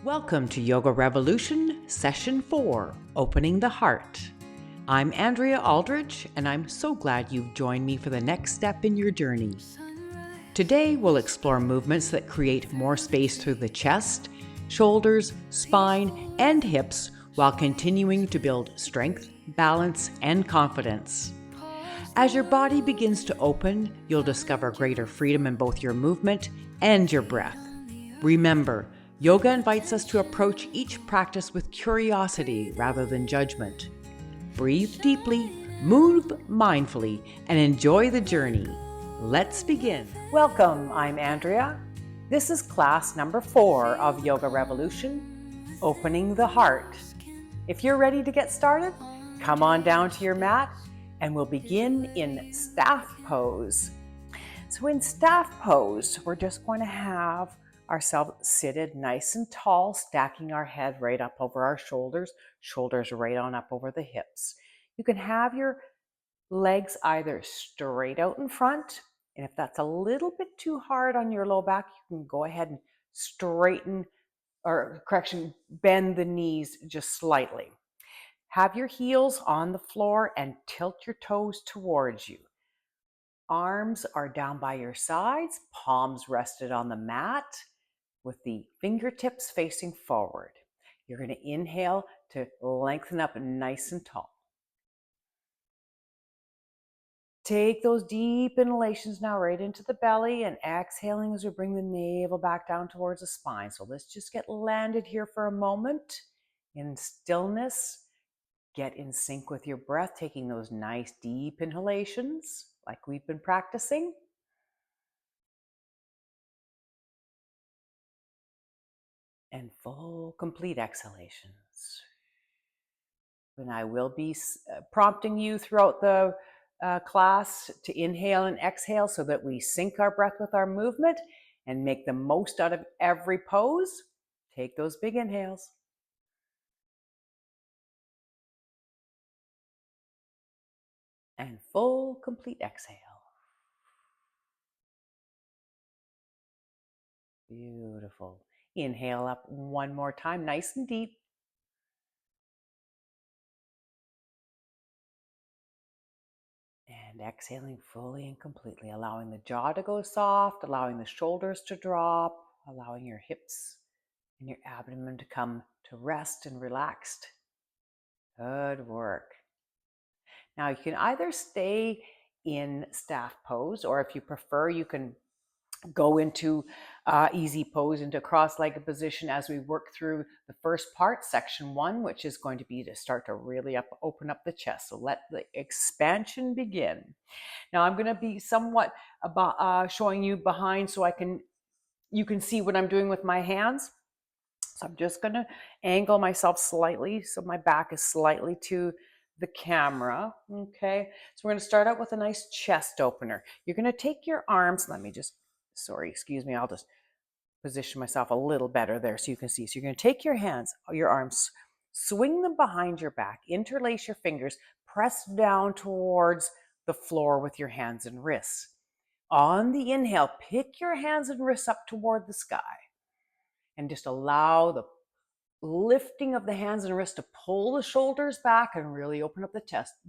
Welcome to Yoga Revolution, Session 4, Opening the Heart. I'm Andrea Aldrich, and I'm so glad you've joined me for the next step in your journey. Today, we'll explore movements that create more space through the chest, shoulders, spine, and hips while continuing to build strength, balance, and confidence. As your body begins to open, you'll discover greater freedom in both your movement and your breath. Remember, yoga invites us to approach each practice with curiosity rather than judgment. Breathe deeply, move mindfully, and enjoy the journey. Let's begin. Welcome, I'm Andrea. This is class number 4 of Yoga Revolution, Opening the Heart. If you're ready to get started, come on down to your mat and we'll begin in staff pose. So in staff pose, we're just going to have ourselves seated nice and tall, stacking our head right up over our shoulders, shoulders right on up over the hips. You can have your legs either straight out in front, and if that's a little bit too hard on your low back, you can go ahead and bend the knees just slightly. Have your heels on the floor and tilt your toes towards you. Arms are down by your sides, palms rested on the mat with the fingertips facing forward. You're going to inhale to lengthen up nice and tall. Take those deep inhalations now right into the belly and exhaling as we bring the navel back down towards the spine. So let's just get landed here for a moment in stillness. Get in sync with your breath, taking those nice deep inhalations like we've been practicing. And full, complete exhalations. And I will be prompting you throughout the class to inhale and exhale so that we sync our breath with our movement and make the most out of every pose. Take those big inhales. And full, complete exhale. Beautiful. Inhale up one more time, nice and deep. And exhaling fully and completely, allowing the jaw to go soft, allowing the shoulders to drop, allowing your hips and your abdomen to come to rest and relaxed. Good work. Now you can either stay in staff pose, or if you prefer, you can go into easy pose, into cross-legged position as we work through the first part, section 1, which is going to be to start to really open up the chest. So let the expansion begin. Now I'm going to be somewhat showing you behind so you can see what I'm doing with my hands. So I'm just going to angle myself slightly so my back is slightly to the camera. Okay, so we're going to start out with a nice chest opener. You're going to take your arms, I'll just position myself a little better there so you can see. So you're going to take your arms, swing them behind your back, interlace your fingers, press down towards the floor with your hands and wrists. On the inhale, pick your hands and wrists up toward the sky and just allow the lifting of the hands and wrists to pull the shoulders back and really open up the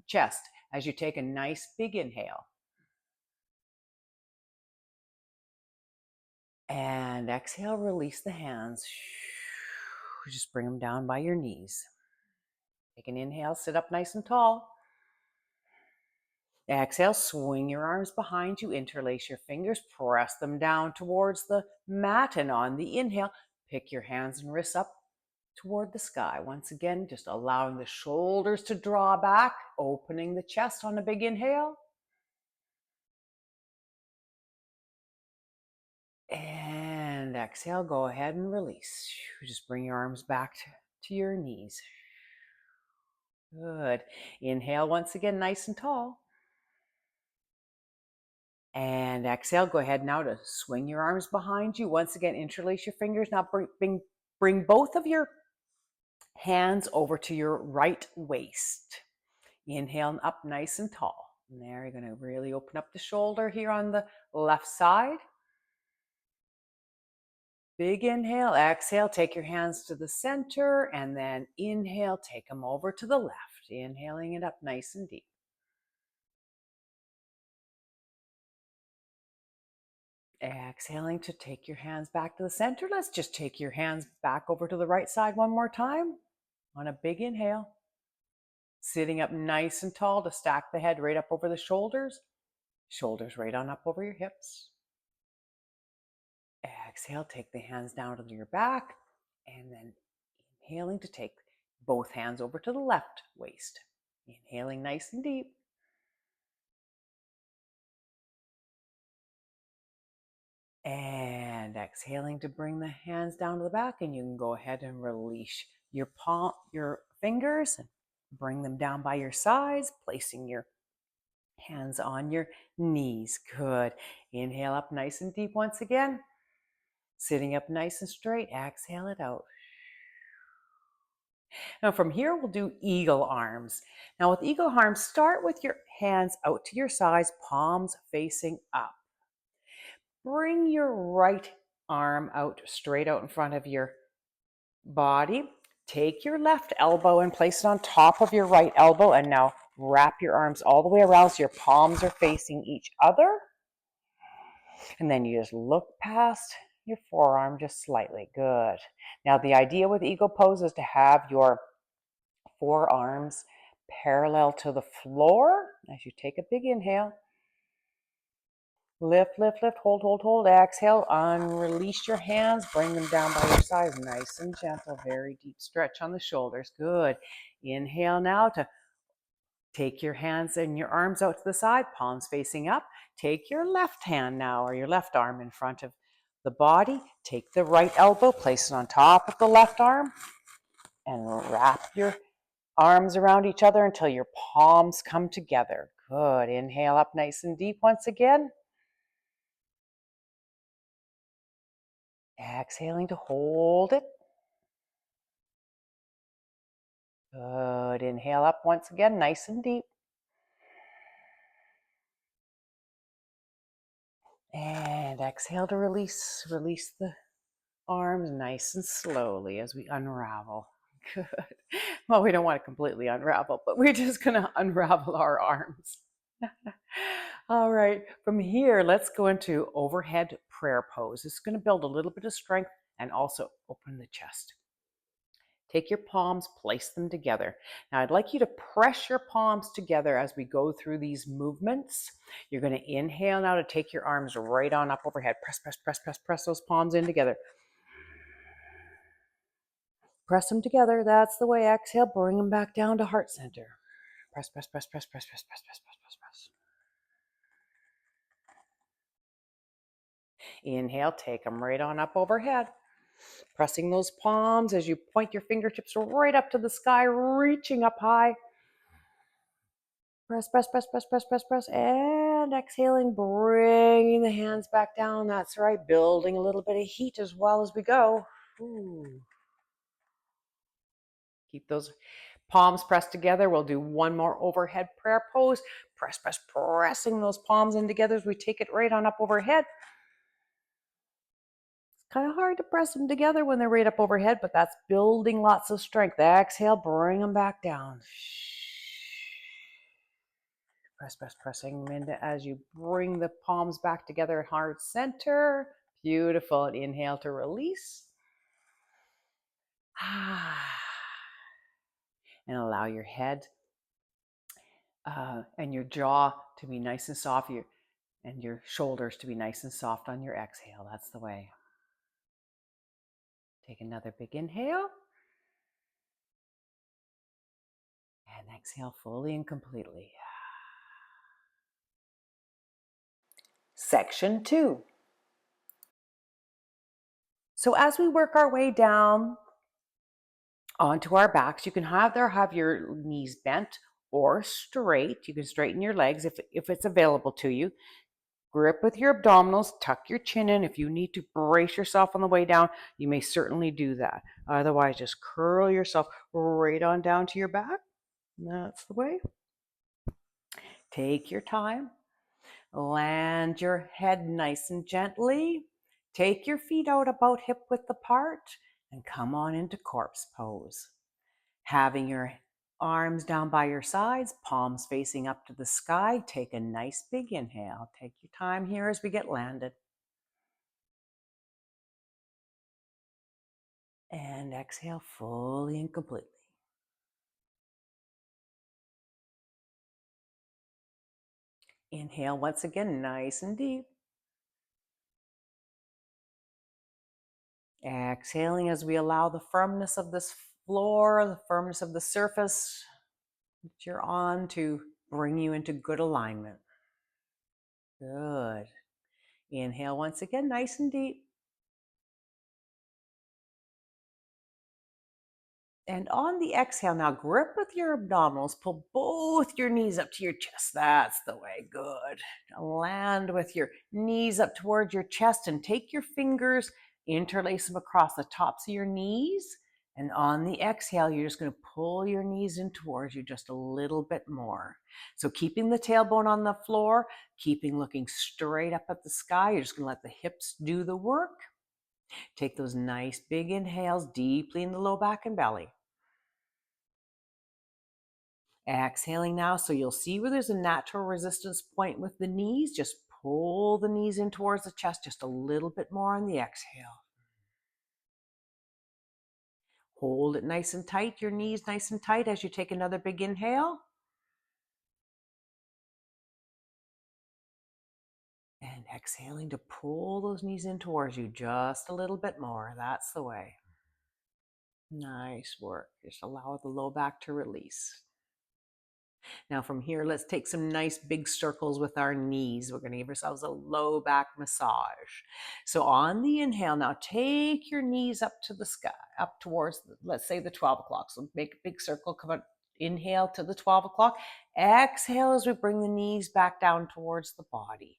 chest as you take a nice big inhale. And exhale, release the hands. Just bring them down by your knees. Take an inhale, sit up nice and tall. Exhale, swing your arms behind you, interlace your fingers, press them down towards the mat, and on the inhale, pick your hands and wrists up toward the sky. Once again, just allowing the shoulders to draw back, opening the chest on a big inhale. And exhale, go ahead and release. Just bring your arms back to your knees. Good. Inhale once again, nice and tall. And exhale, go ahead now to swing your arms behind you. Once again, interlace your fingers. Now bring both of your hands over to your right waist. Inhale up nice and tall. And there, you're going to really open up the shoulder here on the left side. Big inhale, exhale, take your hands to the center, and then inhale, take them over to the left. Inhaling it up nice and deep. Exhaling to take your hands back to the center. Let's just take your hands back over to the right side one more time on a big inhale. Sitting up nice and tall to stack the head right up over the shoulders. Shoulders right on up over your hips. Exhale, take the hands down to your back, and then inhaling to take both hands over to the left waist. Inhaling nice and deep. And exhaling to bring the hands down to the back, and you can go ahead and release your fingers and bring them down by your sides, placing your hands on your knees. Good. Inhale up nice and deep once again. Sitting up nice and straight. Exhale it out. Now from here, we'll do eagle arms. Now with eagle arms, start with your hands out to your sides, palms facing up. Bring your right arm out, straight out in front of your body. Take your left elbow and place it on top of your right elbow, and now wrap your arms all the way around so your palms are facing each other. And then you just look past your forearm just slightly. Good. Now the idea with eagle pose is to have your forearms parallel to the floor as you take a big inhale. Lift, lift, lift, hold, hold, hold. Exhale, release your hands, bring them down by your sides, nice and gentle, very deep stretch on the shoulders. Good. Inhale now to take your hands and your arms out to the side, palms facing up. Take your left hand now, or your left arm in front of the body. Take the right elbow, place it on top of the left arm, and wrap your arms around each other until your palms come together. Good. Inhale up nice and deep once again. Exhaling to hold it. Good. Inhale up once again, nice and deep. And exhale to release. Release the arms nice and slowly as we unravel. Good. Well, we don't want to completely unravel, but we're just going to unravel our arms. All right. From here, let's go into overhead prayer pose. It's going to build a little bit of strength and also open the chest. Take your palms, place them together. Now, I'd like you to press your palms together as we go through these movements. You're going to inhale now to take your arms right on up overhead. Press, press, press, press, press those palms in together. Press them together. That's the way. Exhale, bring them back down to heart center. Press, press, press, press, press, press, press, press, press, press, press. Inhale, take them right on up overhead. Pressing those palms as you point your fingertips right up to the sky, reaching up high. Press, press, press, press, press, press, press, and exhaling, bringing the hands back down. That's right, building a little bit of heat as well as we go. Ooh. Keep those palms pressed together. We'll do one more overhead prayer pose. Press, press, pressing those palms in together as we take it right on up overhead. Kind of hard to press them together when they're right up overhead, but that's building lots of strength. Exhale, bring them back down. Press, press, pressing them into as you bring the palms back together at heart center. Beautiful. And inhale to release. And allow your head and your jaw to be nice and soft, and your shoulders to be nice and soft on your exhale. That's the way. Take another big inhale. And exhale fully and completely. Section 2. So as we work our way down onto our backs, you can either have your knees bent or straight. You can straighten your legs if it's available to you. Grip with your abdominals, tuck your chin in. If you need to brace yourself on the way down, you may certainly do that. Otherwise, just curl yourself right on down to your back. That's the way. Take your time. Land your head nice and gently. Take your feet out about hip width apart and come on into corpse pose. Having your arms down by your sides, palms facing up to the sky, take a nice big inhale. Take your time here as we get landed. And exhale fully and completely. Inhale once again, nice and deep. Exhaling as we allow the firmness of this floor, the firmness of the surface that you're on to bring you into good alignment. Good. Inhale once again, nice and deep. And on the exhale, now grip with your abdominals, pull both your knees up to your chest. That's the way. Good. Land with your knees up towards your chest and take your fingers, interlace them across the tops of your knees. And on the exhale, you're just going to pull your knees in towards you just a little bit more. So keeping the tailbone on the floor, keeping looking straight up at the sky. You're just going to let the hips do the work. Take those nice big inhales deeply in the low back and belly. Exhaling now, so you'll see where there's a natural resistance point with the knees. Just pull the knees in towards the chest just a little bit more on the exhale. Hold it nice and tight, your knees nice and tight as you take another big inhale. And exhaling to pull those knees in towards you just a little bit more. That's the way. Nice work. Just allow the low back to release. Now from here, let's take some nice big circles with our knees. We're going to give ourselves a low back massage. So on the inhale, now take your knees up to the sky, up towards, let's say the 12 o'clock. So make a big circle, come on, inhale to the 12 o'clock. Exhale as we bring the knees back down towards the body.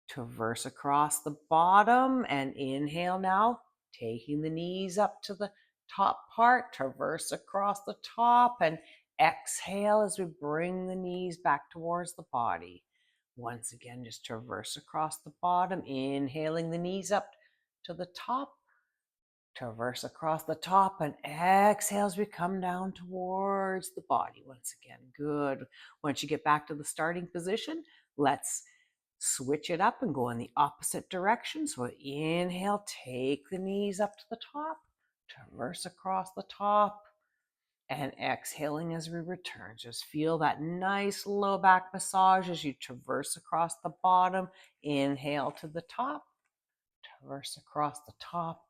Traverse across the bottom and inhale now, taking the knees up to the top part, traverse across the top and exhale as we bring the knees back towards the body. Once again, just traverse across the bottom, inhaling the knees up to the top, traverse across the top and exhale as we come down towards the body. Once again, good. Once you get back to the starting position, let's switch it up and go in the opposite direction. So inhale, take the knees up to the top, traverse across the top, and exhaling as we return. Just feel that nice low back massage as you traverse across the bottom. Inhale to the top, traverse across the top,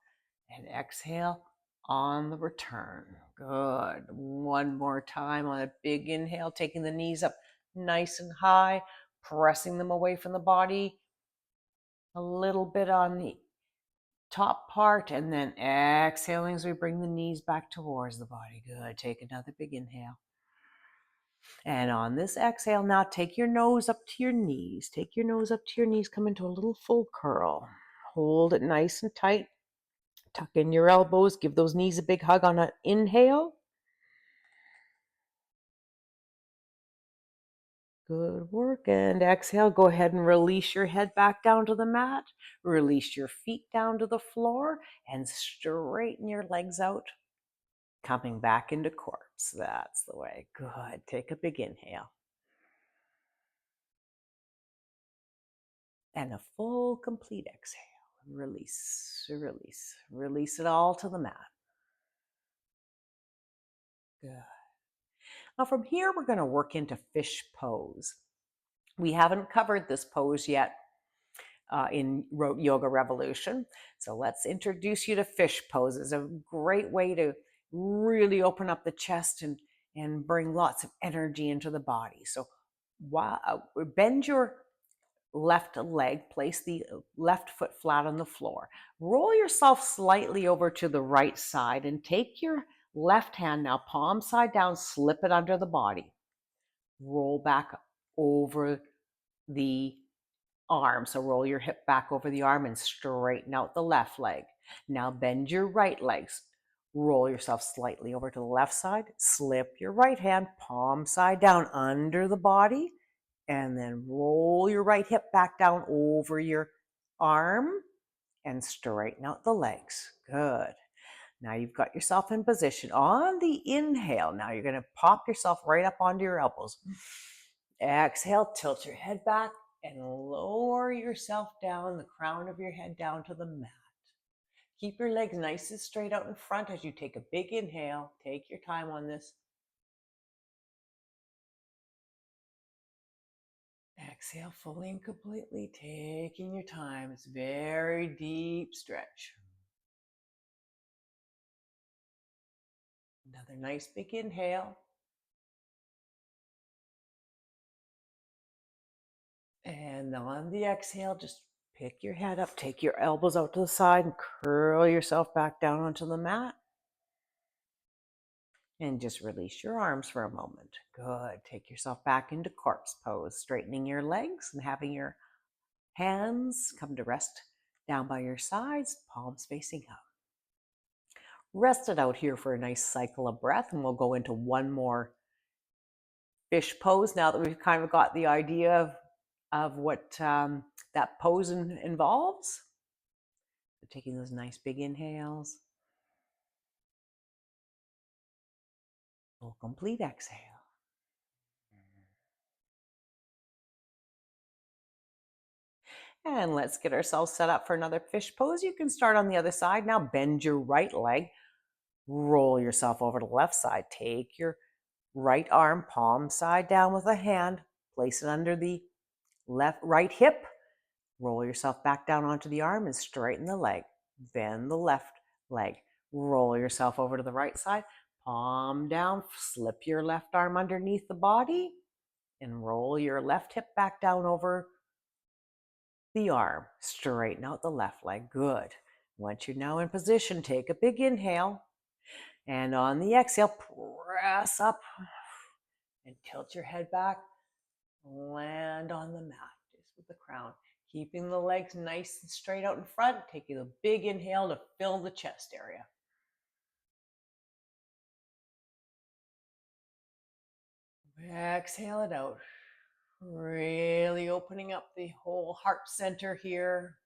and exhale on the return. Good. One more time on a big inhale, taking the knees up nice and high, pressing them away from the body. A little bit on the top part, and then exhaling as we bring the knees back towards the body. Good. Take another big inhale. And on this exhale, now take your nose up to your knees. Take your nose up to your knees. Come into a little full curl. Hold it nice and tight. Tuck in your elbows. Give those knees a big hug on an inhale. Good work. And exhale, go ahead and release your head back down to the mat. Release your feet down to the floor and straighten your legs out. Coming back into corpse. That's the way. Good. Take a big inhale. And a full, complete exhale. Release, release, release it all to the mat. Good. Now from here, we're going to work into fish pose. We haven't covered this pose yet in Yoga Revolution. So let's introduce you to fish pose. It's a great way to really open up the chest and bring lots of energy into the body. So bend your left leg, place the left foot flat on the floor. Roll yourself slightly over to the right side and take your left hand now, palm side down, slip it under the body. Roll back over the arm. So roll your hip back over the arm and straighten out the left leg. Now bend your right legs. Roll yourself slightly over to the left side. Slip your right hand, palm side down under the body. And then roll your right hip back down over your arm and straighten out the legs. Good. Now you've got yourself in position. On the inhale, now you're going to pop yourself right up onto your elbows. Exhale, tilt your head back and lower yourself down, the crown of your head down to the mat. Keep your legs nice and straight out in front as you take a big inhale. Take your time on this. Exhale fully and completely, taking your time. It's a very deep stretch. Another nice big inhale. And on the exhale, just pick your head up, take your elbows out to the side and curl yourself back down onto the mat. And just release your arms for a moment. Good. Take yourself back into corpse pose, straightening your legs and having your hands come to rest down by your sides, palms facing up. Rest it out here for a nice cycle of breath, and we'll go into one more fish pose now that we've kind of got the idea of what that pose involves. So taking those nice big inhales, full complete exhale. And let's get ourselves set up for another fish pose. You can start on the other side. Now bend your right leg, roll yourself over to the left side. Take your right arm, palm side down with a hand, place it under the right hip. Roll yourself back down onto the arm and straighten the leg. Bend the left leg. Roll yourself over to the right side, palm down, slip your left arm underneath the body, and roll your left hip back down over the arm. Straighten out the left leg. Good. Once you're now in position, take a big inhale. And on the exhale, press up and tilt your head back. Land on the mat just with the crown. Keeping the legs nice and straight out in front. Taking a big inhale to fill the chest area. Exhale it out. Really opening up the whole heart center here.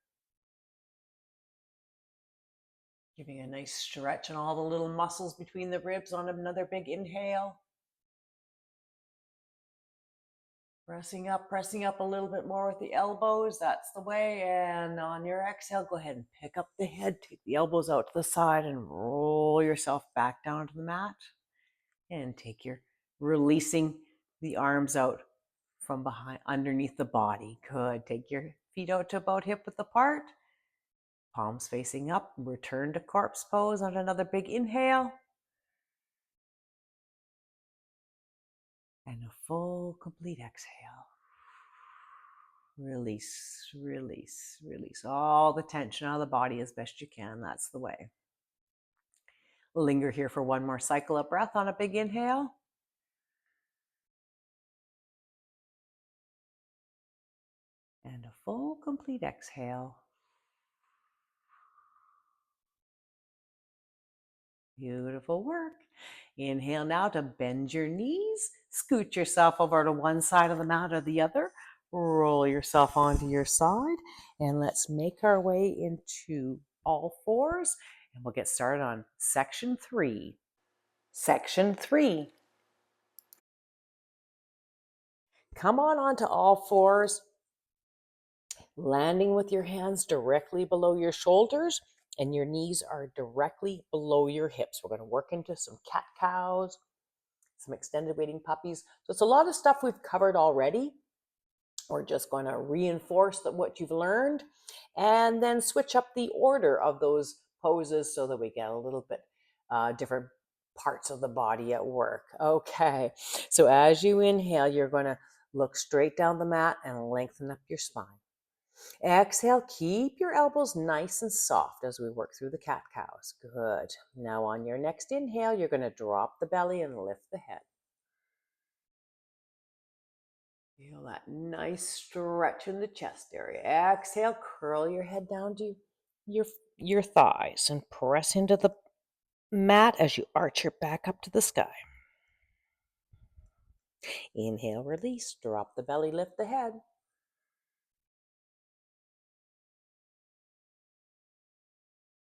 Giving a nice stretch on all the little muscles between the ribs on another big inhale. Pressing up a little bit more with the elbows. That's the way. And on your exhale, go ahead and pick up the head. Take the elbows out to the side and roll yourself back down to the mat. And take your releasing the arms out from behind, underneath the body. Good. Take your feet out to about hip width apart. Palms facing up. Return to corpse pose on another big inhale. And a full, complete exhale. Release, release, release all the tension out of the body as best you can. That's the way. Linger here for one more cycle of breath on a big inhale. And a full, complete exhale. Beautiful work. Inhale now to bend your knees. Scoot yourself over to one side of the mat or the other. Roll yourself onto your side. And let's make our way into all fours. And we'll get started on section 3. Section 3. Come on onto all fours, landing with your hands directly below your shoulders, and your knees are directly below your hips. We're going to work into some cat-cows, some extended waiting puppies. So it's a lot of stuff we've covered already. We're just going to reinforce what you've learned and then switch up the order of those poses so that we get a little bit different parts of the body at work. Okay, so as you inhale, you're going to look straight down the mat and lengthen up your spine. Exhale, keep your elbows nice and soft as we work through the cat-cows. Good. Now on your next inhale, you're going to drop the belly and lift the head. Feel that nice stretch in the chest area. Exhale, curl your head down to your thighs and press into the mat as you arch your back up to the sky. Inhale, release, drop the belly, lift the head.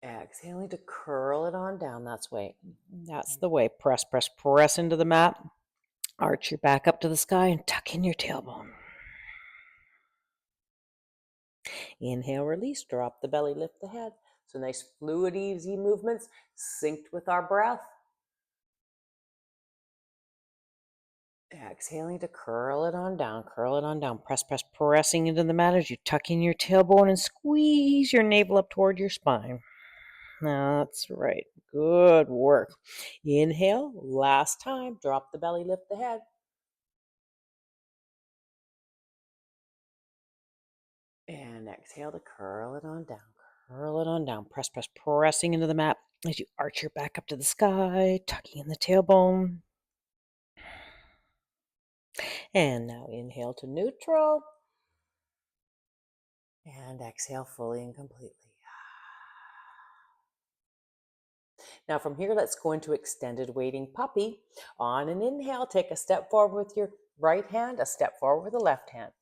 Exhaling to curl it on down. That's the way. Press, press, press into the mat. Arch your back up to the sky and tuck in your tailbone. Inhale, release, drop the belly, lift the head. So nice fluid, easy movements, synced with our breath. Exhaling to curl it on down, curl it on down. Press, press, pressing into the mat as you tuck in your tailbone and squeeze your navel up toward your spine. That's right. Good work. Inhale, last time. Drop the belly, lift the head. And exhale to curl it on down. Curl it on down. Press, press, pressing into the mat as you arch your back up to the sky, tucking in the tailbone. And now inhale to neutral. And exhale fully and completely. Now from here, let's go into extended waiting puppy. On an inhale, take a step forward with your right hand, a step forward with the left hand.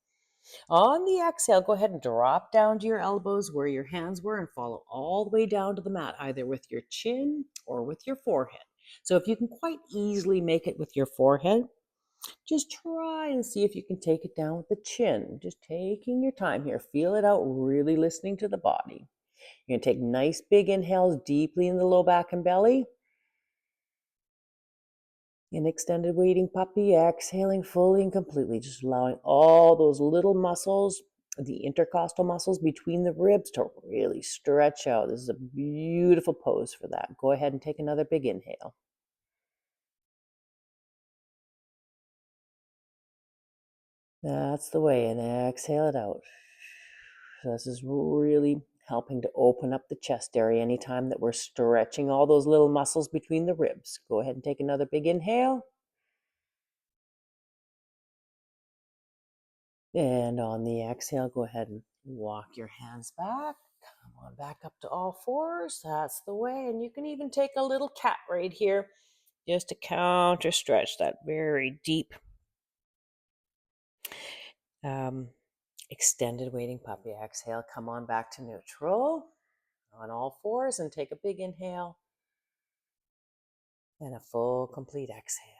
On the exhale, go ahead and drop down to your elbows where your hands were and follow all the way down to the mat, either with your chin or with your forehead. So if you can quite easily make it with your forehead, just try and see if you can take it down with the chin. Just taking your time here. Feel it out, really listening to the body. You're going to take nice big inhales deeply in the low back and belly. In extended waiting puppy, exhaling fully and completely, just allowing all those little muscles, the intercostal muscles between the ribs, to really stretch out. This is a beautiful pose for that. Go ahead and take another big inhale. That's the way, and exhale it out. So this is really helping to open up the chest area anytime that we're stretching all those little muscles between the ribs. Go ahead and take another big inhale. And on the exhale, go ahead and walk your hands back. Come on back up to all fours. That's the way. And you can even take a little cat right here just to counter stretch that very deep extended waiting puppy. Exhale, come on back to neutral on all fours and take a big inhale and a full complete exhale.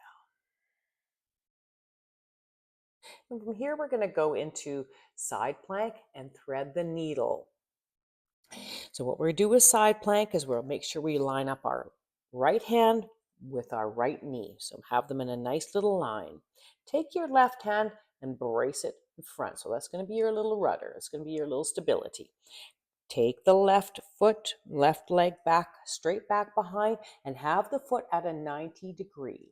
And from here, we're going to go into side plank and thread the needle. So what we're going to do with side plank is we'll make sure we line up our right hand with our right knee. So have them in a nice little line. Take your left hand and brace it in front. So that's going to be your little rudder. It's going to be your little stability. Take the left foot, left leg back, straight back behind, and have the foot at a 90 degree.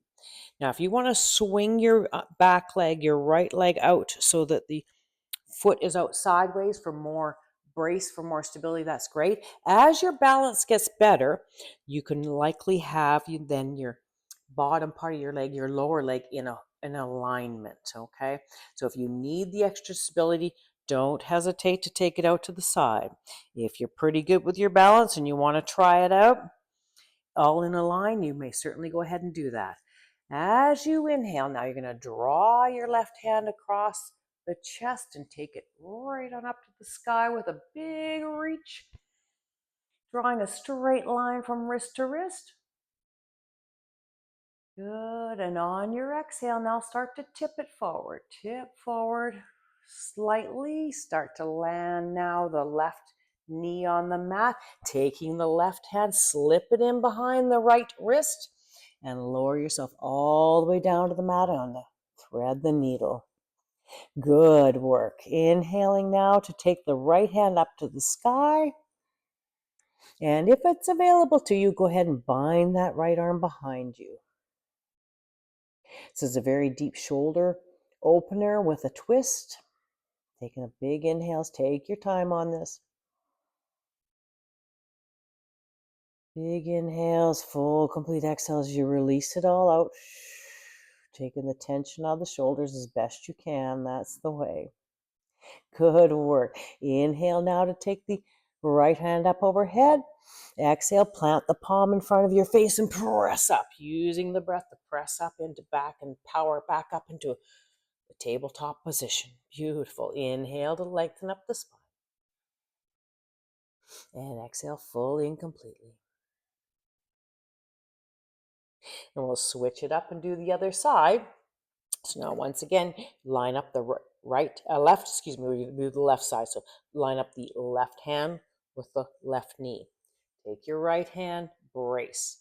Now, if you want to swing your back leg, your right leg out so that the foot is out sideways for more brace, for more stability, that's great. As your balance gets better, you can likely have then your bottom part of your leg, your lower leg in alignment, okay? So if you need the extra stability, don't hesitate to take it out to the side. If you're pretty good with your balance and you want to try it out, all in a line, you may certainly go ahead and do that. As you inhale, now you're going to draw your left hand across the chest and take it right on up to the sky with a big reach, drawing a straight line from wrist to wrist. Good. And on your exhale, now start to tip it forward. Tip forward slightly. Start to land now the left knee on the mat. Taking the left hand, slip it in behind the right wrist and lower yourself all the way down to the mat on the thread the needle. Good work. Inhaling now to take the right hand up to the sky. And if it's available to you, go ahead and bind that right arm behind you. This is a very deep shoulder opener with a twist. Taking a big inhale. Take your time on this. Big inhales, full complete exhales. You release it all out. Taking the tension out of the shoulders as best you can. That's the way. Good work. Inhale now to take the right hand up overhead. Exhale, plant the palm in front of your face and press up. Using the breath to press up into back and power back up into the tabletop position. Beautiful. Inhale to lengthen up the spine. And exhale fully and completely. And we'll switch it up and do the other side. So now once again, line up the left, we do the left side. So line up the left hand with the left knee. Take your right hand, brace.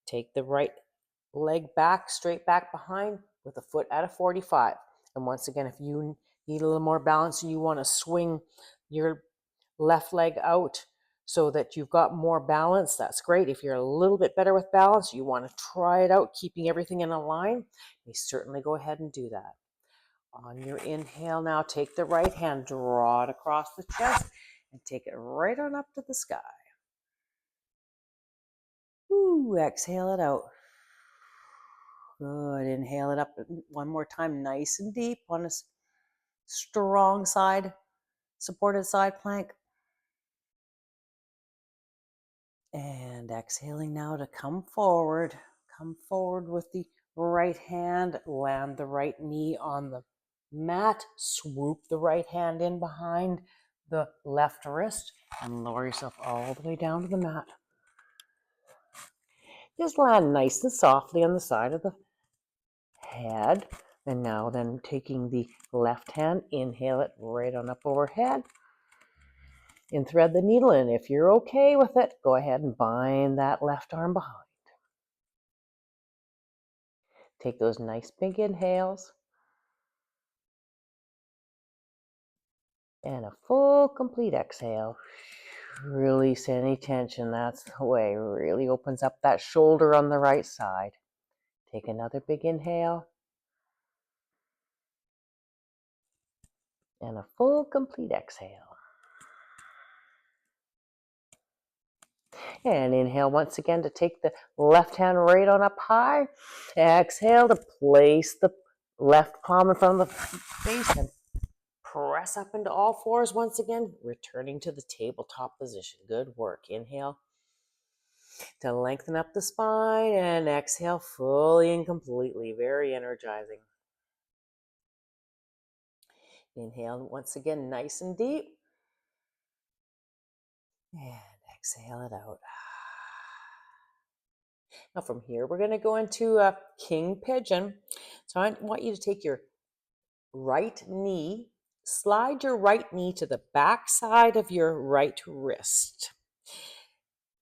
Take the right leg back, straight back behind with the foot at a 45. And once again, if you need a little more balance and you want to swing your left leg out so that you've got more balance, that's great. If you're a little bit better with balance, you want to try it out, keeping everything in a line, you certainly go ahead and do that. On your inhale now, take the right hand, draw it across the chest, and take it right on up to the sky. Ooh, exhale it out. Good. Inhale it up one more time, nice and deep on a strong side, supported side plank. And exhaling now to come forward. Come forward with the right hand, land the right knee on the mat, swoop the right hand in behind the left wrist, and lower yourself all the way down to the mat. Just land nice and softly on the side of the head. And now then taking the left hand, inhale it right on up overhead. And thread the needle in. If you're okay with it, go ahead and bind that left arm behind. Take those nice big inhales. And a full, complete exhale. Release any tension. That's the way. Really opens up that shoulder on the right side. Take another big inhale. And a full, complete exhale. And inhale once again to take the left hand right on up high. Exhale to place the left palm in front of the face and press up into all fours once again, returning to the tabletop position. Good work. Inhale to lengthen up the spine and exhale fully and completely. Very energizing. Inhale once again, nice and deep. And exhale it out. Now from here, we're going to go into a king pigeon. So I want you to take your right knee, slide your right knee to the back side of your right wrist.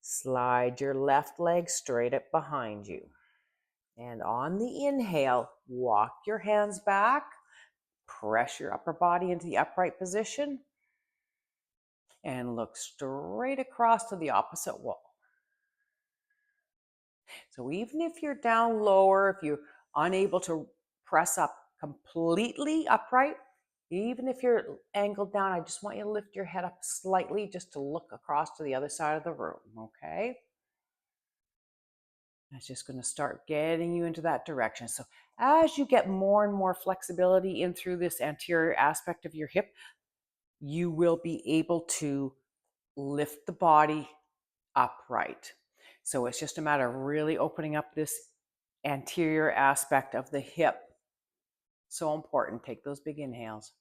Slide your left leg straight up behind you. And on the inhale, walk your hands back, press your upper body into the upright position, and look straight across to the opposite wall. So even if you're down lower, if you're unable to press up completely upright, even if you're angled down, I just want you to lift your head up slightly just to look across to the other side of the room, okay? That's just going to start getting you into that direction. So as you get more and more flexibility in through this anterior aspect of your hip, you will be able to lift the body upright. So it's just a matter of really opening up this anterior aspect of the hip. So important. Take those big inhales.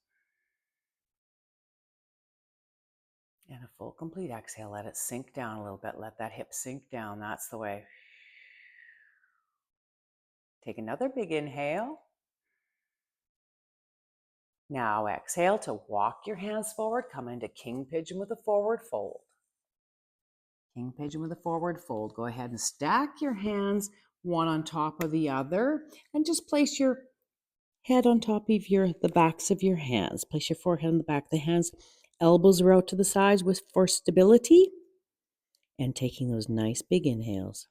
And a full, complete exhale. Let it sink down a little bit. Let that hip sink down. That's the way. Take another big inhale. Now exhale to walk your hands forward. Come into king pigeon with a forward fold. King pigeon with a forward fold. Go ahead and stack your hands one on top of the other and just place your head on top of the backs of your hands. Place your forehead on the back of the hands. Elbows are out to the sides for stability. And taking those nice big inhales.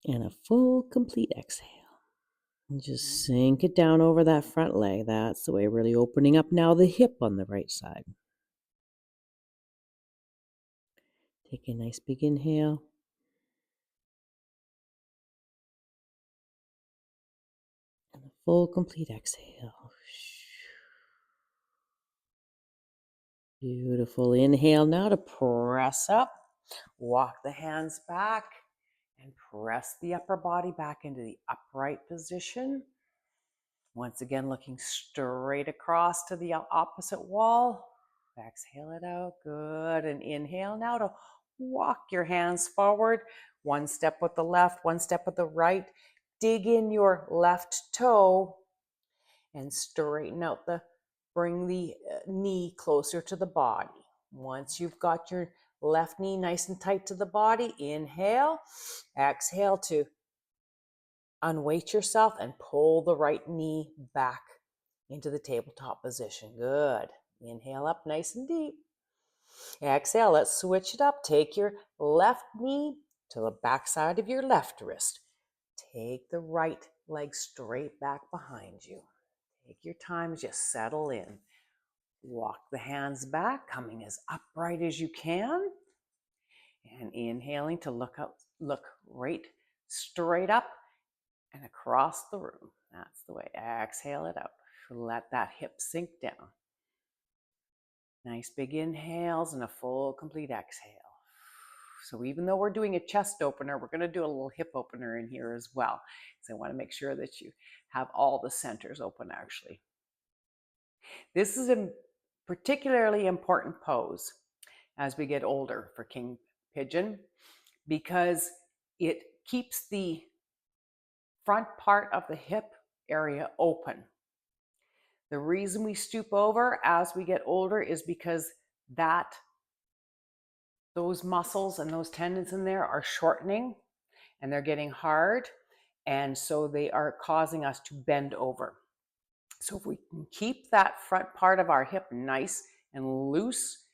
And a full, complete exhale. And just sink it down over that front leg. That's the way, really opening up now the hip on the right side. Take a nice big inhale. And a full, complete exhale. Beautiful. Inhale now to press up. Walk the hands back and press the upper body back into the upright position. Once again, looking straight across to the opposite wall. Exhale it out. Good. And inhale now to walk your hands forward. One step with the left, one step with the right. Dig in your left toe and straighten out bring the knee closer to the body. Once you've got your left knee nice and tight to the body, inhale. Exhale to unweight yourself and pull the right knee back into the tabletop position. Good. Inhale up nice and deep. Exhale, let's switch it up. Take your left knee to the back side of your left wrist. Take the right leg straight back behind you. Take your time, just settle in. Walk the hands back, coming as upright as you can. And inhaling to look right straight up and across the room. That's the way. Exhale it out. Let that hip sink down. Nice big inhales and a full complete exhale. So even though we're doing a chest opener, we're going to do a little hip opener in here as well. So I want to make sure that you have all the centers open actually. This is a particularly important pose as we get older for king pigeon because it keeps the front part of the hip area open. The reason we stoop over as we get older is because those muscles and those tendons in there are shortening and they're getting hard, and so they are causing us to bend over. So if we can keep that front part of our hip nice and loose,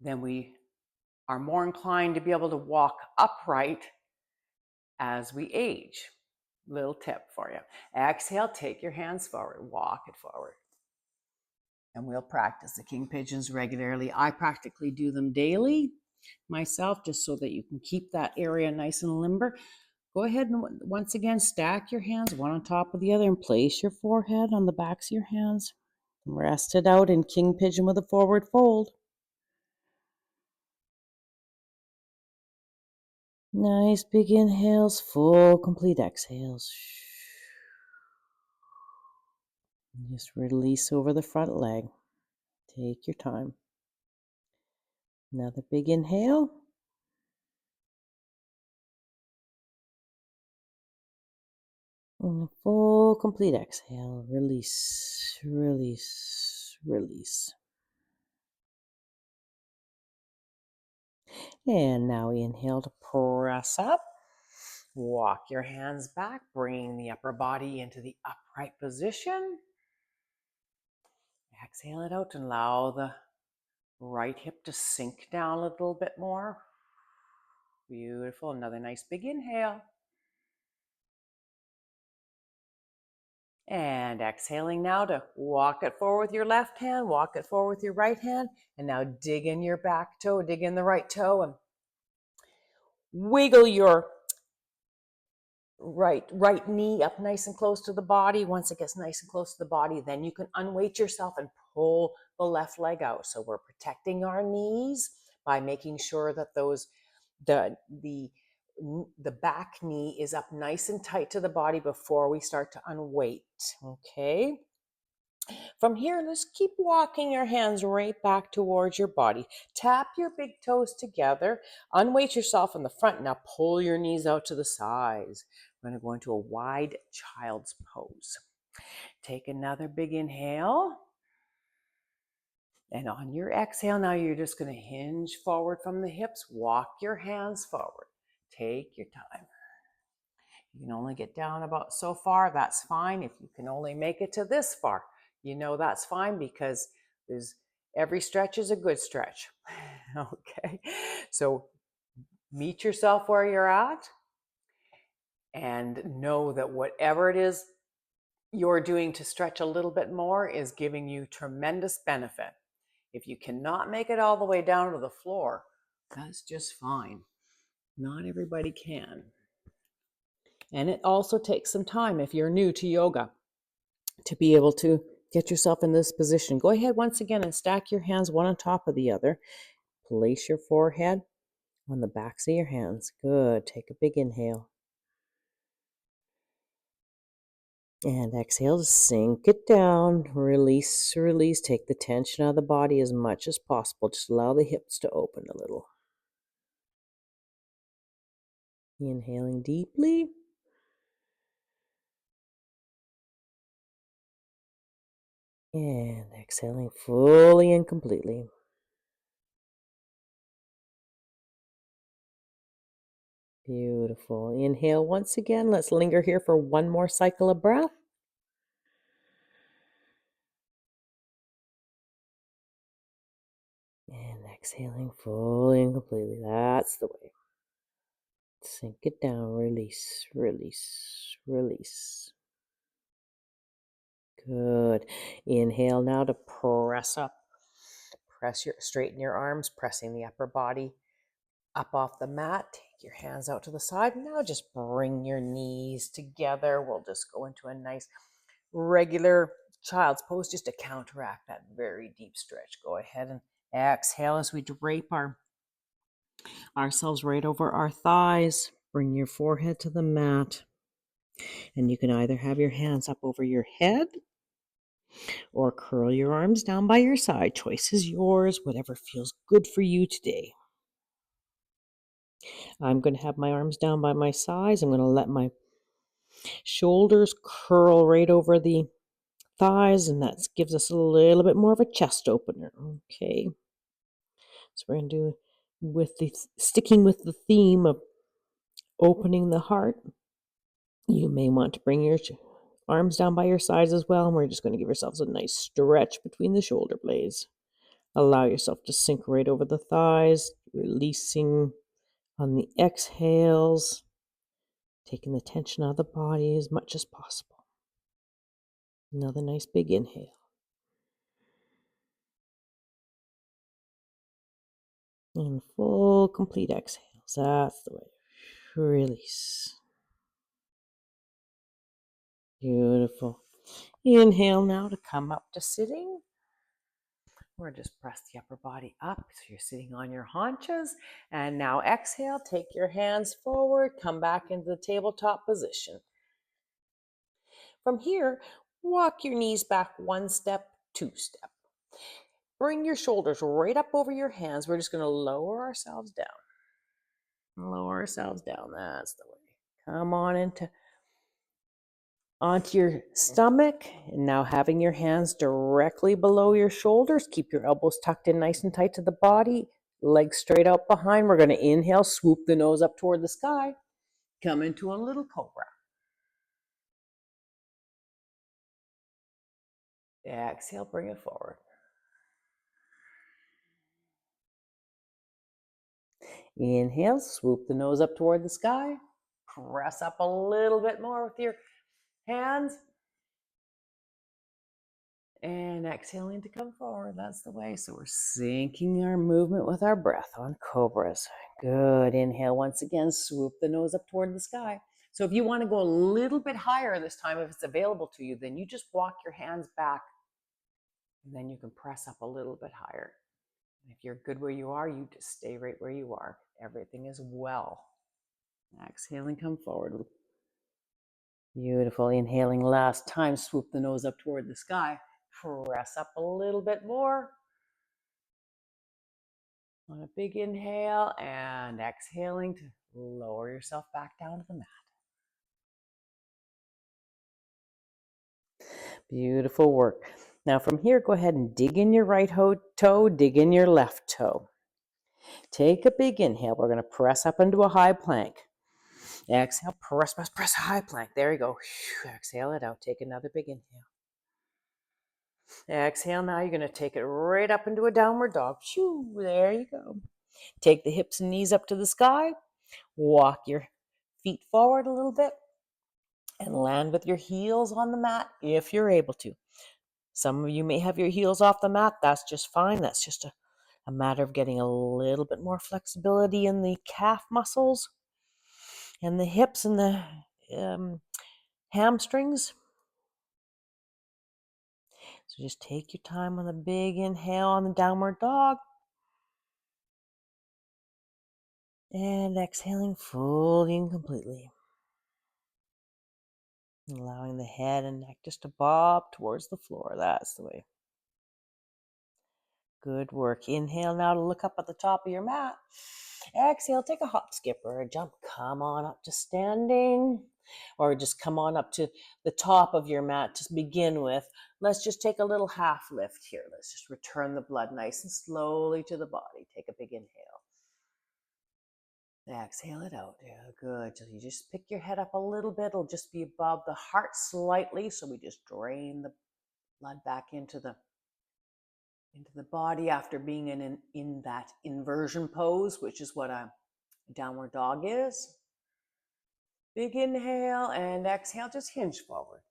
then we are more inclined to be able to walk upright as we age. Little tip for you. Exhale, take your hands forward, walk it forward. And we'll practice the king pigeons regularly. I practically do them daily myself, just so that you can keep that area nice and limber. Go ahead and once again, stack your hands one on top of the other and place your forehead on the backs of your hands. Rest it out in king pigeon with a forward fold. Nice big inhales, full complete exhales. Just release over the front leg. Take your time. Another big inhale. And a full complete exhale. Release, release, release. And now inhale to press up. Walk your hands back, bring the upper body into the upright position. Exhale it out and allow the right hip to sink down a little bit more. Beautiful. Another nice big inhale. And exhaling now to walk it forward with your left hand, walk it forward with your right hand, and now dig in your back toe, dig in the right toe, and wiggle your right knee up nice and close to the body. Once it gets nice and close to the body, then you can unweight yourself and pull the left leg out. So we're protecting our knees by making sure that the back knee is up nice and tight to the body before we start to unweight. Okay. From here, let's keep walking your hands right back towards your body. Tap your big toes together. Unweight yourself in the front. Now pull your knees out to the sides. We're going to go into a wide child's pose. Take another big inhale. And on your exhale, now you're just going to hinge forward from the hips. Walk your hands forward. Take your time. You can only get down about so far. That's fine. If you can only make it to this far, you know that's fine, because every stretch is a good stretch. Okay. So meet yourself where you're at and know that whatever it is you're doing to stretch a little bit more is giving you tremendous benefit. If you cannot make it all the way down to the floor, that's just fine. Not everybody can. And it also takes some time, if you're new to yoga, to be able to get yourself in this position. Go ahead once again and stack your hands one on top of the other. Place your forehead on the backs of your hands. Good. Take a big inhale. And exhale to sink it down. Release, release. Take the tension out of the body as much as possible. Just allow the hips to open a little. Inhaling deeply. And exhaling fully and completely. Beautiful. Inhale once again. Let's linger here for one more cycle of breath. And exhaling fully and completely. That's the way. Sink it down. Release, release, release. Good. Inhale now to press up. Straighten your arms, pressing the upper body up off the mat. Take your hands out to the side. Now just bring your knees together. We'll just go into a nice regular child's pose just to counteract that very deep stretch. Go ahead and exhale as we drape ourselves right over our thighs. Bring your forehead to the mat. And you can either have your hands up over your head or curl your arms down by your side. Choice is yours, whatever feels good for you today. I'm going to have my arms down by my sides. I'm going to let my shoulders curl right over the thighs, and that gives us a little bit more of a chest opener. Okay. So we're going to do sticking with the theme of opening the heart. You may want to bring your arms down by your sides as well, and we're just going to give ourselves a nice stretch between the shoulder blades. Allow yourself to sink right over the thighs, releasing on the exhales, taking the tension out of the body as much as possible. Another nice big inhale. And full, complete exhales. That's the way. Release. Beautiful. Inhale now to come up to sitting. Or just press the upper body up so you're sitting on your haunches. And now exhale, take your hands forward, come back into the tabletop position. From here, walk your knees back one step, two step. Bring your shoulders right up over your hands. We're just going to lower ourselves down. Lower ourselves down. That's the way. Come on onto your stomach. And now having your hands directly below your shoulders. Keep your elbows tucked in nice and tight to the body. Legs straight out behind. We're going to inhale, swoop the nose up toward the sky. Come into a little cobra. Exhale, bring it forward. Inhale, swoop the nose up toward the sky. Press up a little bit more with your hands. And exhaling to come forward. That's the way. So we're syncing our movement with our breath on cobras. Good. Inhale once again. Swoop the nose up toward the sky. So if you want to go a little bit higher this time, if it's available to you, then you just walk your hands back. And then you can press up a little bit higher. And if you're good where you are, you just stay right where you are. Everything is well. Exhaling, come forward. Beautiful. Inhaling last time. Swoop the nose up toward the sky. Press up a little bit more. On a big inhale and exhaling to lower yourself back down to the mat. Beautiful work. Now from here, go ahead and dig in your right toe, dig in your left toe. Take a big inhale. We're going to press up into a high plank. Exhale, press a high plank. There you go. Exhale it out. Take another big inhale. Exhale now. You're going to take it right up into a downward dog. There you go. Take the hips and knees up to the sky. Walk your feet forward a little bit and land with your heels on the mat if you're able to. Some of you may have your heels off the mat. That's just fine. That's just a matter of getting a little bit more flexibility in the calf muscles and the hips and the hamstrings. So just take your time on the big inhale on the downward dog. And exhaling fully and completely. Allowing the head and neck just to bob towards the floor. That's the way. Good work. Inhale now to look up at the top of your mat. Exhale, take a hop, skip, or a jump. Come on up to standing, or just come on up to the top of your mat to begin with. Let's just take a little half lift here. Let's just return the blood nice and slowly to the body. Take a big inhale. Exhale it out. Yeah, good. So you just pick your head up a little bit. It'll just be above the heart slightly. So we just drain the blood back into the body after being in that inversion pose, which is what a downward dog is. Big inhale and exhale, just hinge forward.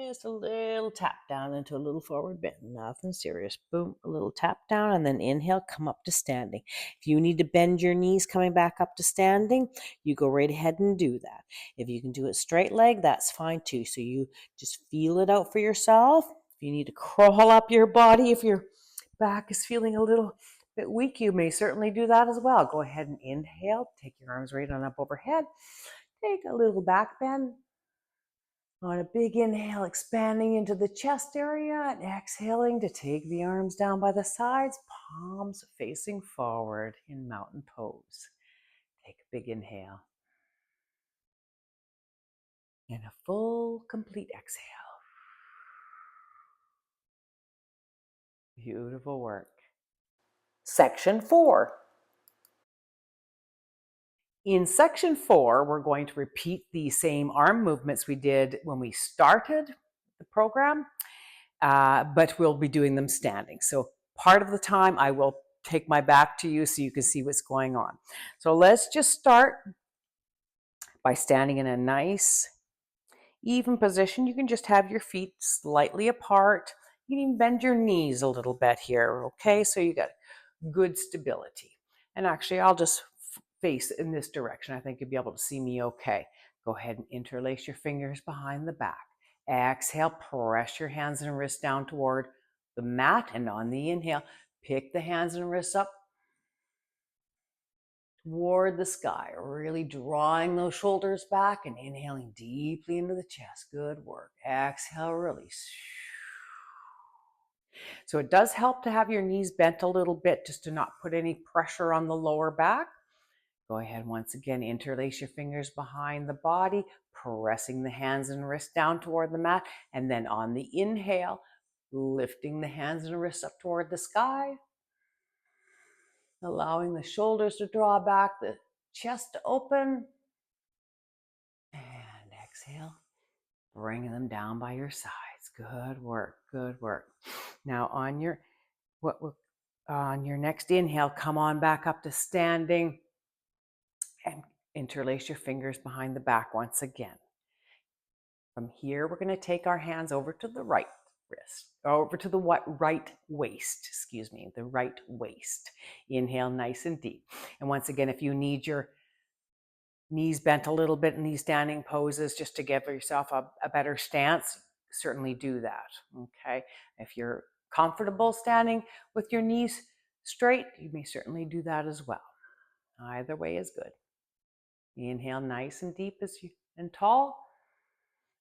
Just a little tap down into a little forward bend. Nothing serious. Boom, a little tap down, and then inhale, come up to standing. If you need to bend your knees coming back up to standing, you go right ahead and do that. If you can do it straight leg, that's fine too. So you just feel it out for yourself. If you need to crawl up your body, if your back is feeling a little bit weak, you may certainly do that as well. Go ahead and inhale. Take your arms right on up overhead. Take a little back bend. On a big inhale, expanding into the chest area, and exhaling to take the arms down by the sides, palms facing forward in mountain pose. Take a big inhale. And a full, complete exhale. Beautiful work. Section 4. In section 4, we're going to repeat the same arm movements we did when we started the program, but we'll be doing them standing. So part of the time I will take my back to you so you can see what's going on. So let's just start by standing in a nice, even position. You can just have your feet slightly apart. You can even bend your knees a little bit here, okay? So you got good stability. And actually, I'll just face in this direction. I think you'll be able to see me okay. Go ahead and interlace your fingers behind the back. Exhale, press your hands and wrists down toward the mat, and on the inhale, pick the hands and wrists up toward the sky, really drawing those shoulders back and inhaling deeply into the chest. Good work. Exhale, release. So it does help to have your knees bent a little bit just to not put any pressure on the lower back. Go ahead once again, interlace your fingers behind the body, pressing the hands and wrists down toward the mat, and then on the inhale, lifting the hands and wrists up toward the sky, allowing the shoulders to draw back, the chest to open, and exhale, bringing them down by your sides. Good work, good work. Now on your next inhale, come on back up to standing and interlace your fingers behind the back once again. From here, we're going to take our hands over to the right wrist, over to the right waist, the right waist. Inhale nice and deep. And once again, if you need your knees bent a little bit in these standing poses just to give yourself a better stance, certainly do that, okay? If you're comfortable standing with your knees straight, you may certainly do that as well. Either way is good. Inhale nice and deep and tall.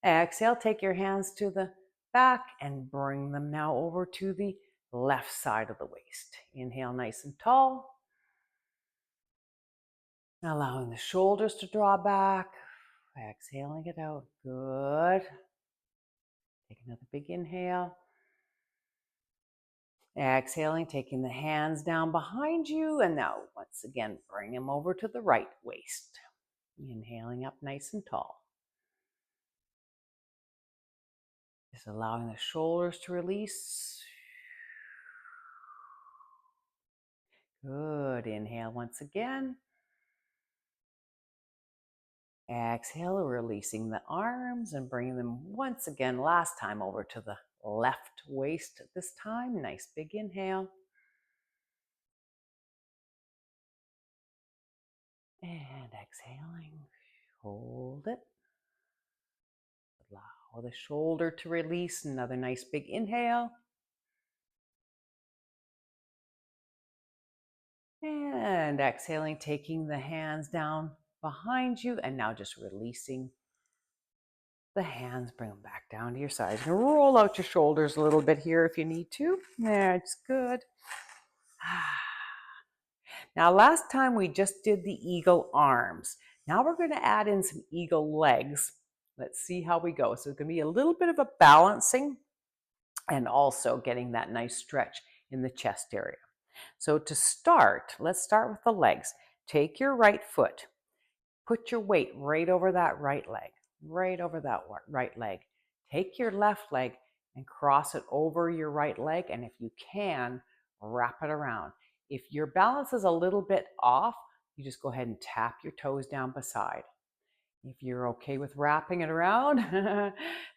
Exhale, take your hands to the back and bring them now over to the left side of the waist. Inhale nice and tall. Allowing the shoulders to draw back. Exhaling it out. Good. Take another big inhale. Exhaling, taking the hands down behind you. And now, once again, bring them over to the right waist. Inhaling up nice and tall. Just allowing the shoulders to release. Good. Inhale once again. Exhale, releasing the arms and bringing them once again, last time, over to the left waist this time. Nice big inhale. And exhaling, hold it. Allow the shoulder to release. Another nice big inhale. And exhaling, taking the hands down behind you, and now just releasing the hands, bring them back down to your sides. And roll out your shoulders a little bit here if you need to. That's good. Now, last time we just did the eagle arms. Now we're going to add in some eagle legs. Let's see how we go. So it's going to be a little bit of a balancing and also getting that nice stretch in the chest area. So to start, let's start with the legs. Take your right foot, put your weight right over that right leg, right over that right leg. Take your left leg and cross it over your right leg, and if you can, wrap it around. If your balance is a little bit off, you just go ahead and tap your toes down beside. If you're okay with wrapping it around,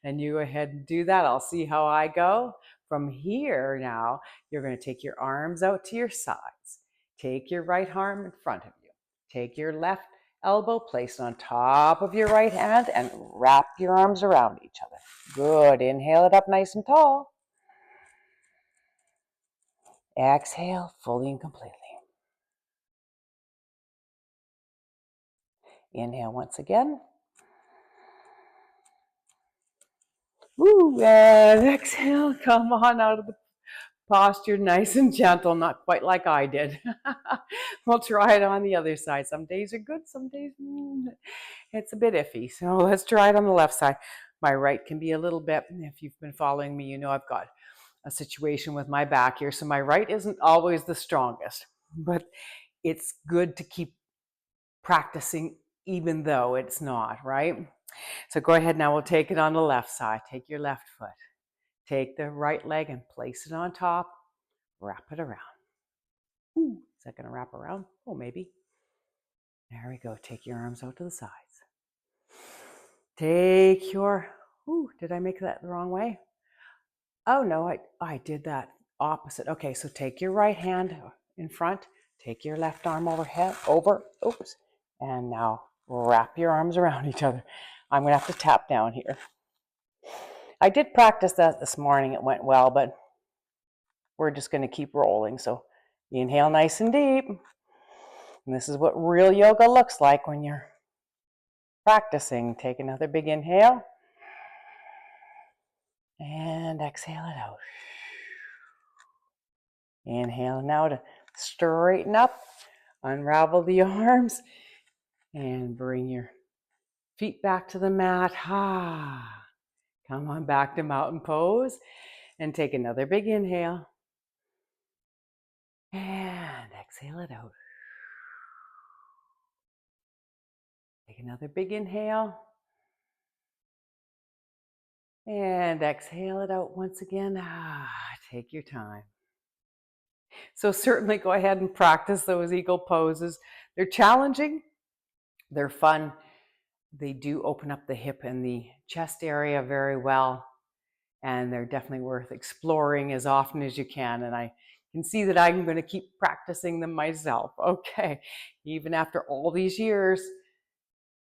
then you go ahead and do that. I'll see how I go. From here now, you're going to take your arms out to your sides. Take your right arm in front of you. Take your left elbow, place it on top of your right hand, and wrap your arms around each other. Good. Inhale it up nice and tall. Exhale fully and completely. Inhale once again. Woo, and exhale. Come on out of the posture, nice and gentle, not quite like I did. We'll try it on the other side. Some days are good, some days it's a bit iffy. So let's try it on the left side. My right can be a little bit, if you've been following me, you know I've got a situation with my back here. So my right isn't always the strongest, but it's good to keep practicing even though it's not, right? So go ahead now, we'll take it on the left side. Take your left foot. Take the right leg and place it on top. Wrap it around. Ooh, is that going to wrap around? Oh, maybe. There we go. Take your arms out to the sides. Take your, ooh, did I make that the wrong way? Oh, no, I did that opposite. Okay, so take your right hand in front. Take your left arm overhead, oops. And now wrap your arms around each other. I'm going to have to tap down here. I did practice that this morning. It went well, but we're just going to keep rolling. So inhale nice and deep. And this is what real yoga looks like when you're practicing. Take another big inhale. And exhale it out. Inhale now to straighten up. Unravel the arms. And bring your feet back to the mat. Come on back to mountain pose. And take another big inhale. And exhale it out. Take another big inhale. And exhale it out once again. Take your time. So certainly go ahead and practice those eagle poses. They're challenging. They're fun. They do open up the hip and the chest area very well. And they're definitely worth exploring as often as you can. And I can see that I'm going to keep practicing them myself. Okay. Even after all these years,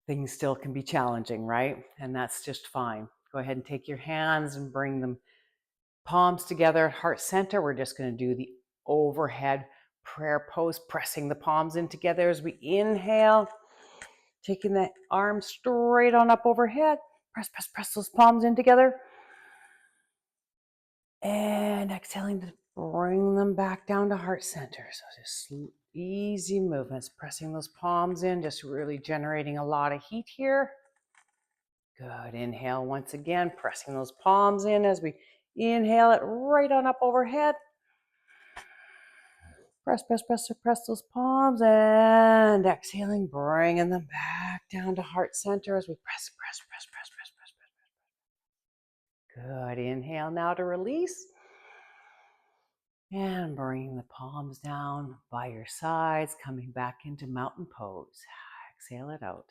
things still can be challenging, right? And that's just fine. Go ahead and take your hands and bring them palms together at heart center. We're just going to do the overhead prayer pose, pressing the palms in together as we inhale, taking the arm straight on up overhead. Press, press, press those palms in together. And exhaling to bring them back down to heart center. So just easy movements, pressing those palms in, just really generating a lot of heat here. Good. Inhale once again, pressing those palms in as we inhale it right on up overhead. Press, press, press, press those palms, and exhaling, bringing them back down to heart center as we press, press, press, press, press, press, press. Good. Inhale now to release. And bring the palms down by your sides, coming back into mountain pose. Exhale it out.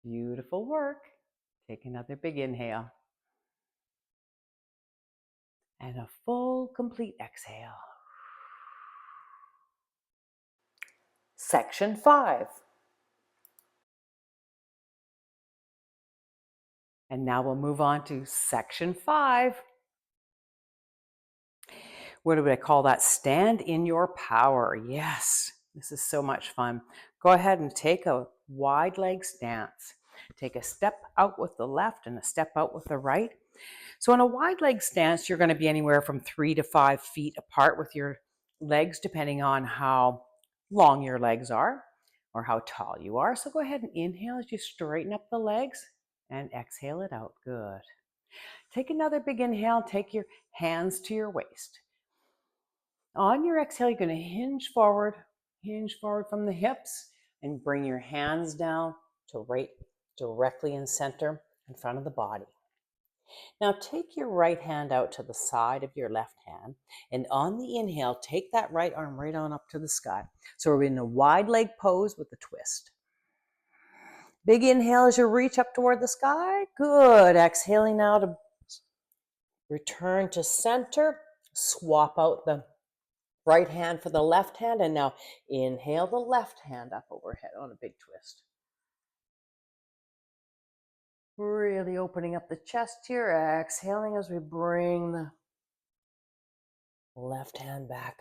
Beautiful work. Take another big inhale. And a full, complete exhale. Section 5. And now we'll move on to section 5. What do I call that? Stand in your power. Yes, this is so much fun. Go ahead and take a wide leg stance. Take a step out with the left and a step out with the right. So in a wide leg stance, you're going to be anywhere from 3 to 5 feet apart with your legs, depending on how long your legs are or how tall you are. So go ahead and inhale as you straighten up the legs and exhale it out. Good. Take another big inhale. Take your hands to your waist. On your exhale, you're going to hinge forward from the hips and bring your hands down to right directly in center in front of the body. Now take your right hand out to the side of your left hand, and on the inhale, take that right arm right on up to the sky. So we're in a wide leg pose with a twist. Big inhale as you reach up toward the sky. Good. Exhaling now to return to center. Swap out the right hand for the left hand, and now inhale the left hand up overhead on a big twist. Really opening up the chest here, exhaling as we bring the left hand back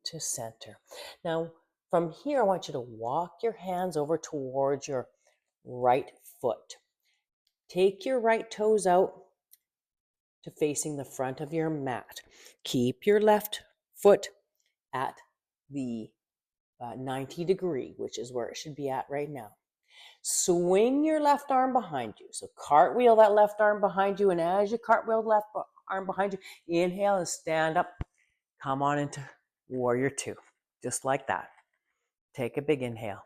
to center. Now, from here, I want you to walk your hands over towards your right foot. Take your right toes out to facing the front of your mat. Keep your left foot at the 90 degree, which is where it should be at right now. Swing your left arm behind you. So cartwheel that left arm behind you. And as you cartwheel the left arm behind you, inhale and stand up. Come on into warrior two, just like that. Take a big inhale.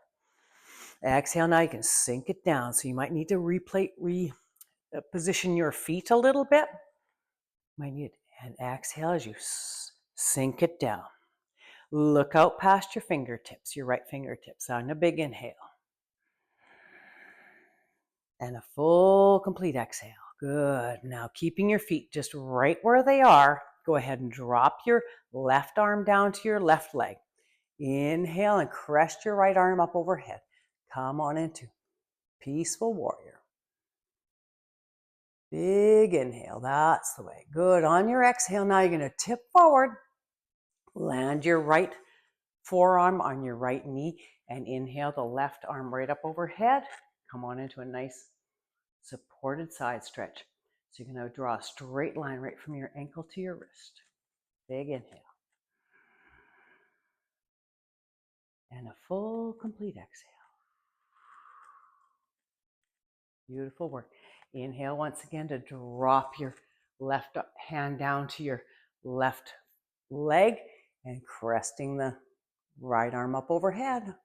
Exhale, now you can sink it down. So you might need to reposition your feet a little bit. Might need, and exhale as you sink it down. Look out past your fingertips, your right fingertips, on a big inhale. And a full, complete exhale. Good. Now, keeping your feet just right where they are, go ahead and drop your left arm down to your left leg. Inhale and crest your right arm up overhead. Come on into peaceful warrior. Big inhale. That's the way. Good. On your exhale, now you're going to tip forward. Land your right forearm on your right knee and inhale the left arm right up overhead. Come on into a nice supported side stretch. So you're going to draw a straight line right from your ankle to your wrist. Big inhale. And a full, complete exhale. Beautiful work. Inhale once again to drop your left hand down to your left leg and cresting the right arm up overhead.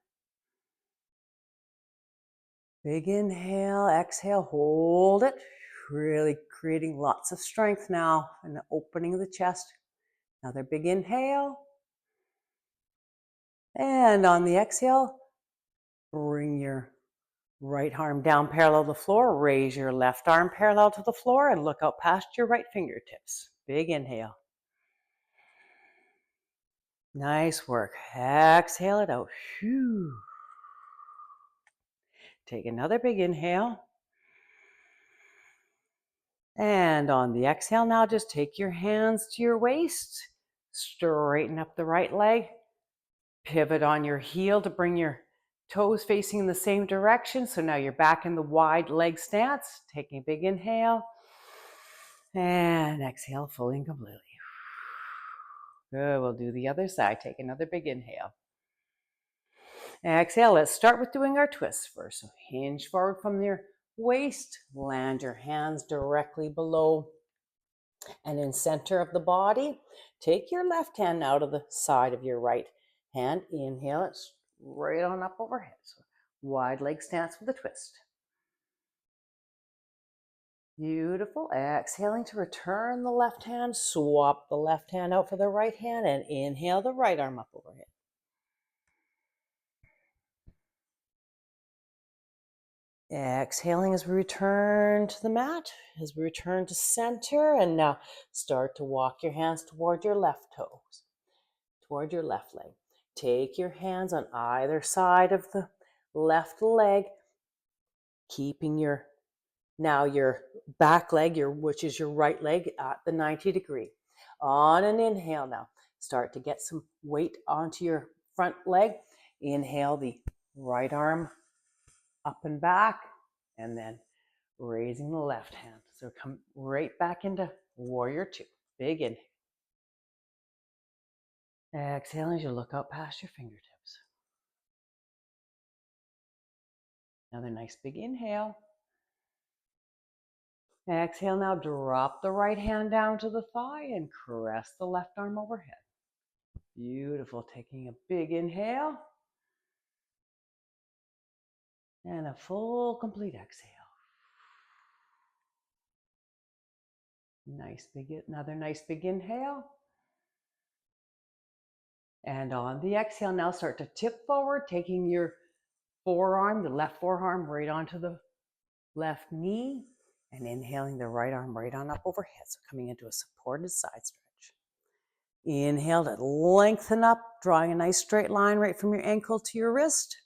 Big inhale, exhale, hold it. Really creating lots of strength now and the opening of the chest. Another big inhale. And on the exhale, bring your right arm down parallel to the floor. Raise your left arm parallel to the floor and look out past your right fingertips. Big inhale. Nice work. Exhale it out. Whew. Take another big inhale. And on the exhale now, just take your hands to your waist. Straighten up the right leg. Pivot on your heel to bring your toes facing in the same direction. So now you're back in the wide leg stance. Taking a big inhale. And exhale fully and completely. Good. We'll do the other side. Take another big inhale. Exhale. Let's start with doing our twists first. So hinge forward from your waist. Land your hands directly below and in center of the body. Take your left hand out of the side of your right hand. Inhale it right on up overhead. So wide leg stance with a twist. Beautiful. Exhaling to return the left hand. Swap the left hand out for the right hand and inhale the right arm up overhead. Exhaling as we return to the mat, as we return to center, and now start to walk your hands toward your left toes, toward your left leg. Take your hands on either side of the left leg, keeping your back leg, which is your right leg, at the 90 degree. On an inhale now, start to get some weight onto your front leg. Inhale the right arm up and back. and then raising the left hand. So come right back into warrior two. Big inhale. Exhale as you look out past your fingertips. Another nice big inhale. Exhale, now drop the right hand down to the thigh and caress the left arm overhead. Beautiful. Taking a big inhale and a full complete exhale. Another nice big inhale. And on the exhale, now start to tip forward, taking your forearm, the left forearm, right onto the left knee, and inhaling the right arm right on up overhead. So coming into a supported side stretch. Inhale to lengthen up, drawing a nice straight line right from your ankle to your wrist.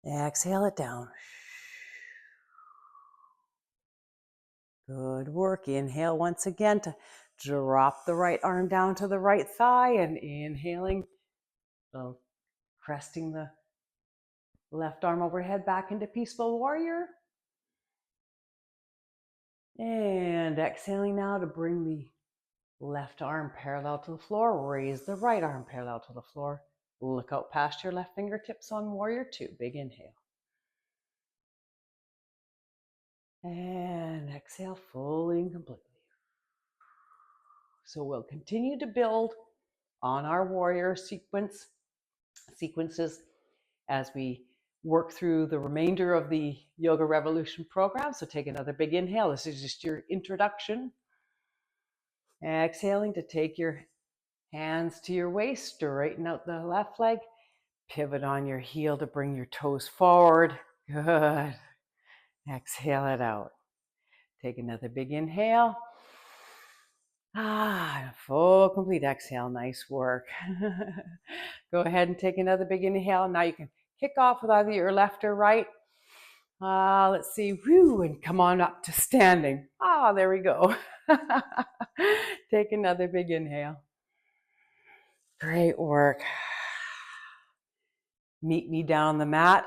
Exhale it down. Good work. Inhale once again to drop the right arm down to the right thigh and inhaling, cresting the left arm overhead back into peaceful warrior. And exhaling now to bring the left arm parallel to the floor. Raise the right arm parallel to the floor. Look out past your left fingertips on warrior two. Big inhale. And exhale fully and completely. So we'll continue to build on our warrior sequences as we work through the remainder of the Yoga Revolution program. So take another big inhale. This is just your introduction. Exhaling to take your hands to your waist, straighten out the left leg, pivot on your heel to bring your toes forward. Good. Exhale it out. Take another big inhale. Full complete exhale. Nice work. Go ahead and take another big inhale. Now you can kick off with either your left or right. Let's see. Woo, and come on up to standing. There we go. Take another big inhale. Great work. Meet me down on the mat,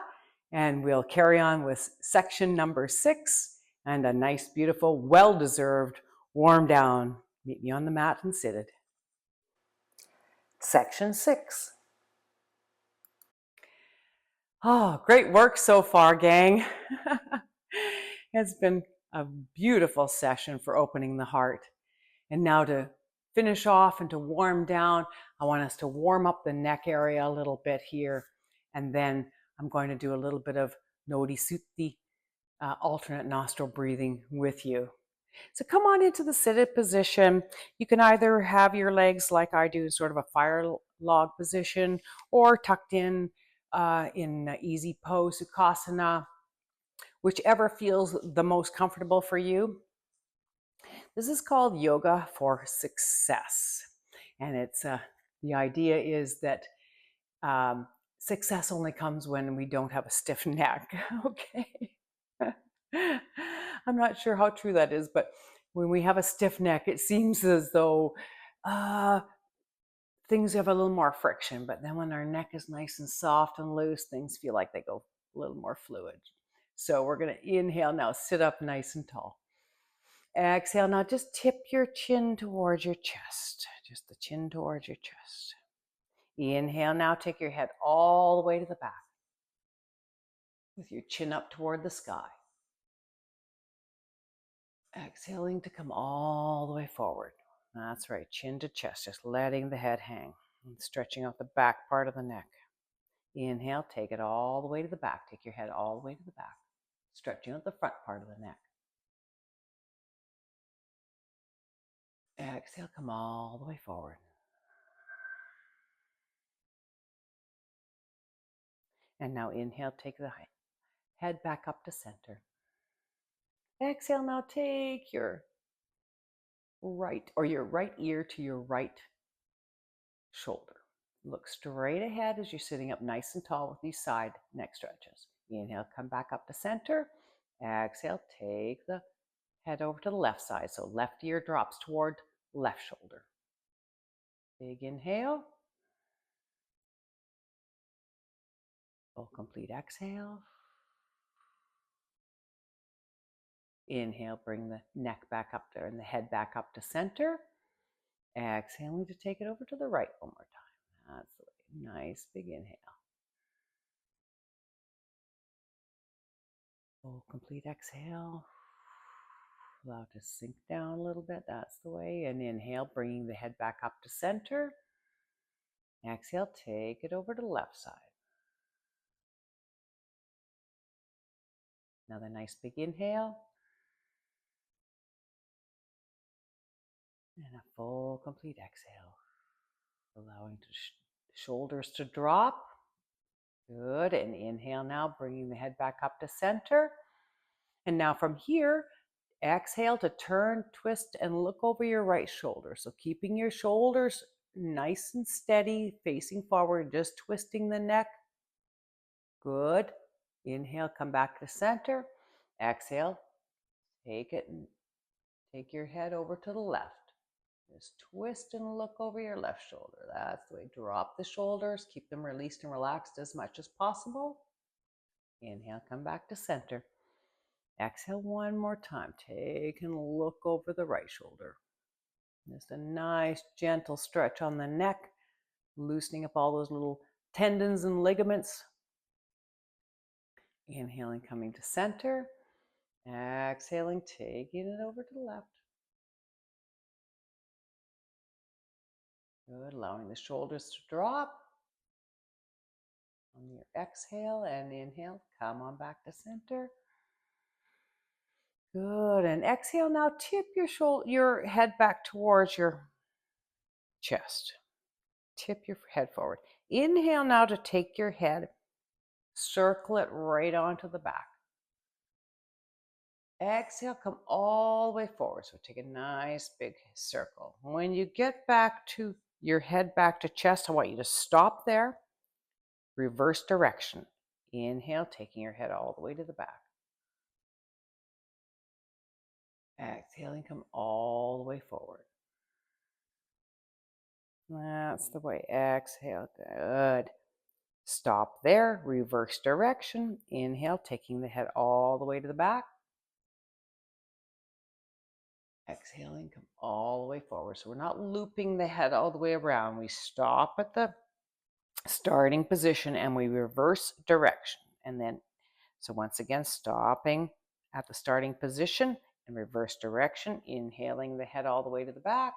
and we'll carry on with section number 6 and a nice, beautiful, well-deserved warm down. Meet me on the mat and seated. Section 6. Great work so far, gang. It's been a beautiful session for opening the heart. And now to finish off and to warm down, I want us to warm up the neck area a little bit here. And then I'm going to do a little bit of Nodi Sutti, alternate nostril breathing with you. So come on into the seated position. You can either have your legs like I do, sort of a fire log position, or tucked in easy pose, Sukhasana, whichever feels the most comfortable for you. This is called Yoga for Success. And it's the idea is that success only comes when we don't have a stiff neck. Okay. I'm not sure how true that is, but when we have a stiff neck, it seems as though things have a little more friction. But then when our neck is nice and soft and loose, things feel like they go a little more fluid. So we're going to inhale now, sit up nice and tall. Exhale, now just tip your chin towards your chest. Just the chin towards your chest. Inhale, now take your head all the way to the back with your chin up toward the sky. Exhaling to come all the way forward. That's right, chin to chest, just letting the head hang and stretching out the back part of the neck. Inhale, take it all the way to the back. Take your head all the way to the back, stretching out the front part of the neck. Exhale, come all the way forward. And now inhale, take the head back up to center. Exhale, now take your right ear to your right shoulder. Look straight ahead as you're sitting up nice and tall with these side neck stretches. Inhale, come back up to center. Exhale, take the head over to the left side. So left ear drops toward left shoulder. Big inhale. Full complete exhale. Inhale, bring the neck back up there and the head back up to center. Exhaling to take it over to the right one more time. That's the way. Nice big inhale. Full complete exhale. Allow it to sink down a little bit. That's the way. And inhale, bringing the head back up to center. Exhale, take it over to the left side. Another nice big inhale. And a full complete exhale. Allowing shoulders to drop. Good. And inhale now, bringing the head back up to center. And now from here, exhale to turn, twist, and look over your right shoulder. So keeping your shoulders nice and steady, facing forward, just twisting the neck. Good. Inhale, come back to center. Exhale, take it and take your head over to the left. Just twist and look over your left shoulder. That's the way. Drop the shoulders, keep them released and relaxed as much as possible. Inhale, come back to center. Exhale one more time. Take and look over the right shoulder. Just a nice gentle stretch on the neck, loosening up all those little tendons and ligaments. Inhaling, coming to center. Exhaling, taking it over to the left. Good, allowing the shoulders to drop. On your exhale and inhale, come on back to center. Good, and exhale now, tip your head back towards your chest. Tip your head forward. Inhale now to take your head, circle it right onto the back. Exhale, come all the way forward. So take a nice big circle. When you get back to your head back to chest, I want you to stop there. Reverse direction. Inhale, taking your head all the way to the back. Exhaling, come all the way forward. That's the way. Exhale. Good. Stop there. Reverse direction. Inhale, taking the head all the way to the back. Exhaling, come all the way forward. So we're not looping the head all the way around. We stop at the starting position and we reverse direction. And then, so once again, stopping at the starting position and reverse direction. Inhaling the head all the way to the back.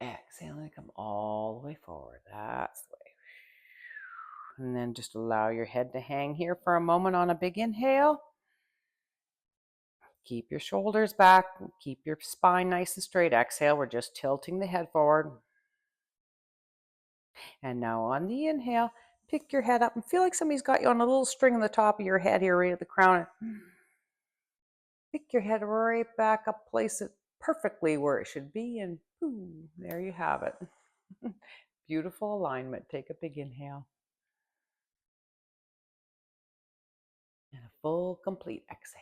Exhaling, come all the way forward. That's the way. And then just allow your head to hang here for a moment on a big inhale. Keep your shoulders back. Keep your spine nice and straight. Exhale, we're just tilting the head forward. And now on the inhale, pick your head up and feel like somebody's got you on a little string on the top of your head here, right at the crown. Pick your head right back up, place it perfectly where it should be, and boom, there you have it. Beautiful alignment. Take a big inhale. And a full, complete exhale.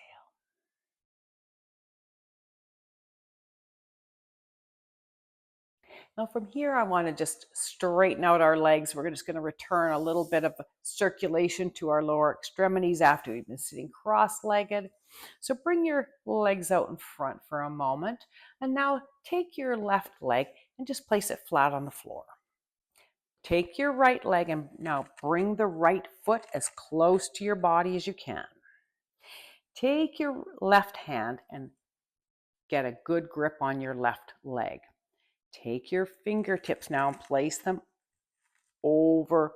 Now from here, I want to just straighten out our legs. We're just going to return a little bit of circulation to our lower extremities after we've been sitting cross-legged. So bring your legs out in front for a moment. And now take your left leg and just place it flat on the floor. Take your right leg and now bring the right foot as close to your body as you can. Take your left hand and get a good grip on your left leg. Take your fingertips now and place them over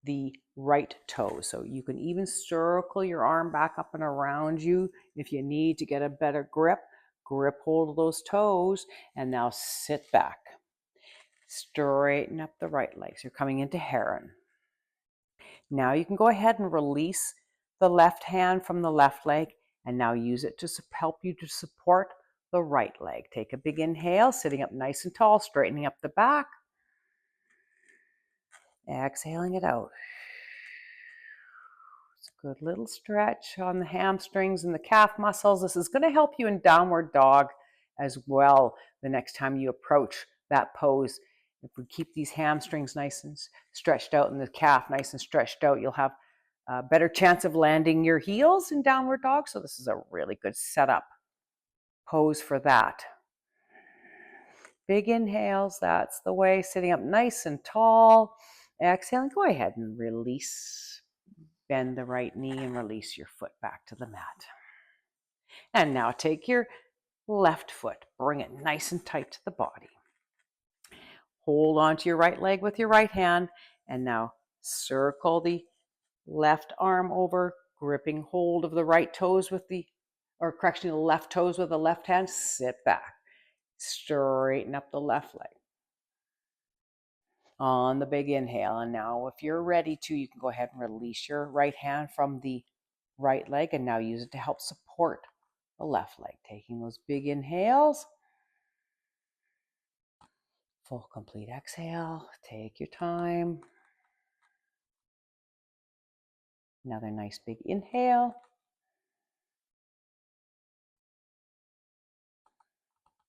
the right toe. So you can even circle your arm back up and around you if you need to get a better grip. Grip hold of those toes and now sit back. Straighten up the right leg. So you're coming into heron. Now you can go ahead and release the left hand from the left leg and now use it to help you to support the right leg. Take a big inhale, sitting up nice and tall, straightening up the back. Exhaling it out. It's a good little stretch on the hamstrings and the calf muscles. This is going to help you in downward dog as well the next time you approach that pose. If we keep these hamstrings nice and stretched out and the calf nice and stretched out, you'll have better chance of landing your heels in downward dog. So this is a really good setup pose for that. Big inhales, that's the way, sitting up nice and tall. Exhale, and go ahead and release. Bend the right knee and release your foot back to the mat. And now take your left foot, bring it nice and tight to the body. Hold onto your right leg with your right hand, and now circle the left arm over, gripping hold of the right toes with the, or correction, the left toes with the left hand. Sit back. Straighten up the left leg. On the big inhale. And now if you're ready to, you can go ahead and release your right hand from the right leg and now use it to help support the left leg. Taking those big inhales. Full complete exhale. Take your time. Another nice big inhale.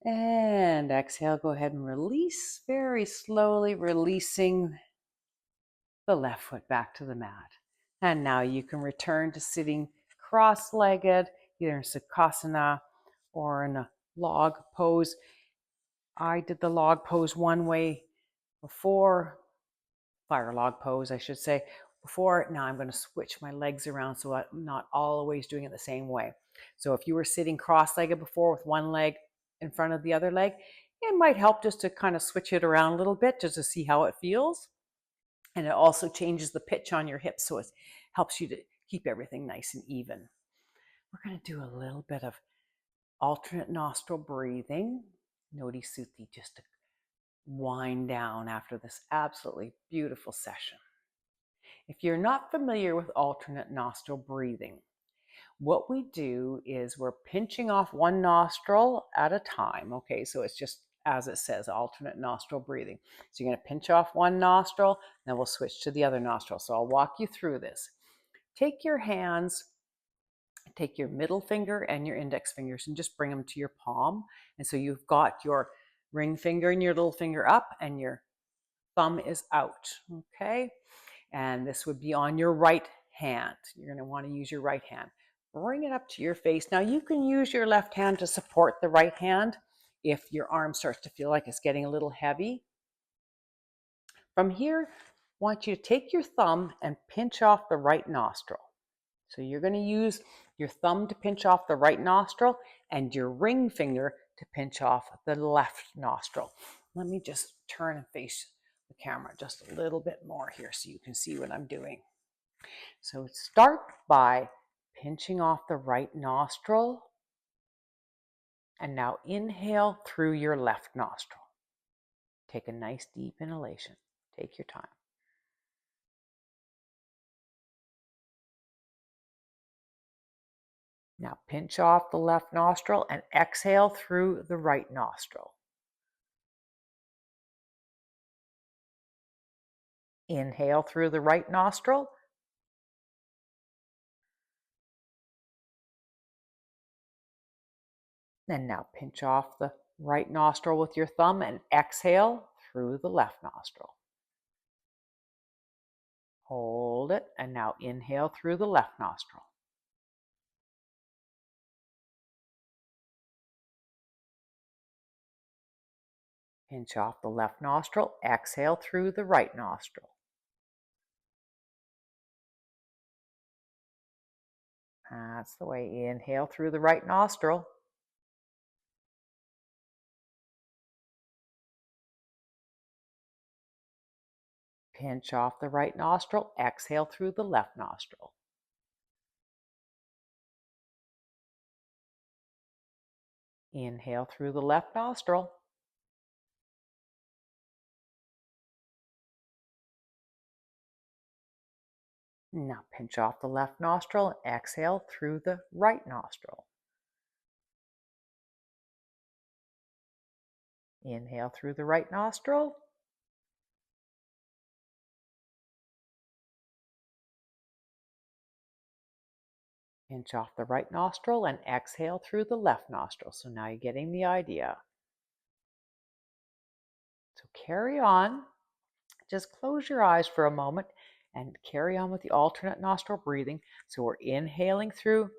And exhale, go ahead and release very slowly, releasing the left foot back to the mat. And now you can return to sitting cross-legged, either in Sukhasana or in a log pose. I did the log pose one way before, fire log pose, I should say, before. Now I'm going to switch my legs around so I'm not always doing it the same way. So if you were sitting cross-legged before with one leg in front of the other leg, it might help just to kind of switch it around a little bit just to see how it feels. And it also changes the pitch on your hips, so it helps you to keep everything nice and even. We're going to do a little bit of alternate nostril breathing. Nodi Suthi, just to wind down after this absolutely beautiful session. If you're not familiar with alternate nostril breathing, what we do is we're pinching off one nostril at a time. Okay, so it's just as it says, alternate nostril breathing. So you're going to pinch off one nostril, then we'll switch to the other nostril. So I'll walk you through this. Take your hands, take your middle finger and your index fingers and just bring them to your palm. And so you've got your ring finger and your little finger up and your thumb is out. Okay, and this would be on your right hand. You're going to want to use your right hand. Bring it up to your face. Now you can use your left hand to support the right hand if your arm starts to feel like it's getting a little heavy. From here, I want you to take your thumb and pinch off the right nostril. So you're going to use your thumb to pinch off the right nostril and your ring finger to pinch off the left nostril. Let me just turn and face the camera just a little bit more here so you can see what I'm doing. So start by pinching off the right nostril and now inhale through your left nostril. Take a nice deep inhalation. Take your time. Now pinch off the left nostril and exhale through the right nostril. Inhale through the right nostril. And now pinch off the right nostril with your thumb and exhale through the left nostril. Hold it and now inhale through the left nostril. Pinch off the left nostril, exhale through the right nostril. That's the way. Inhale through the right nostril. Pinch off the right nostril, exhale through the left nostril. Inhale through the left nostril. Now pinch off the left nostril and exhale through the right nostril. Inhale through the right nostril. Pinch off the right nostril and exhale through the left nostril. So now you're getting the idea. So carry on. Just close your eyes for a moment And carry on with the alternate nostril breathing. So we're inhaling through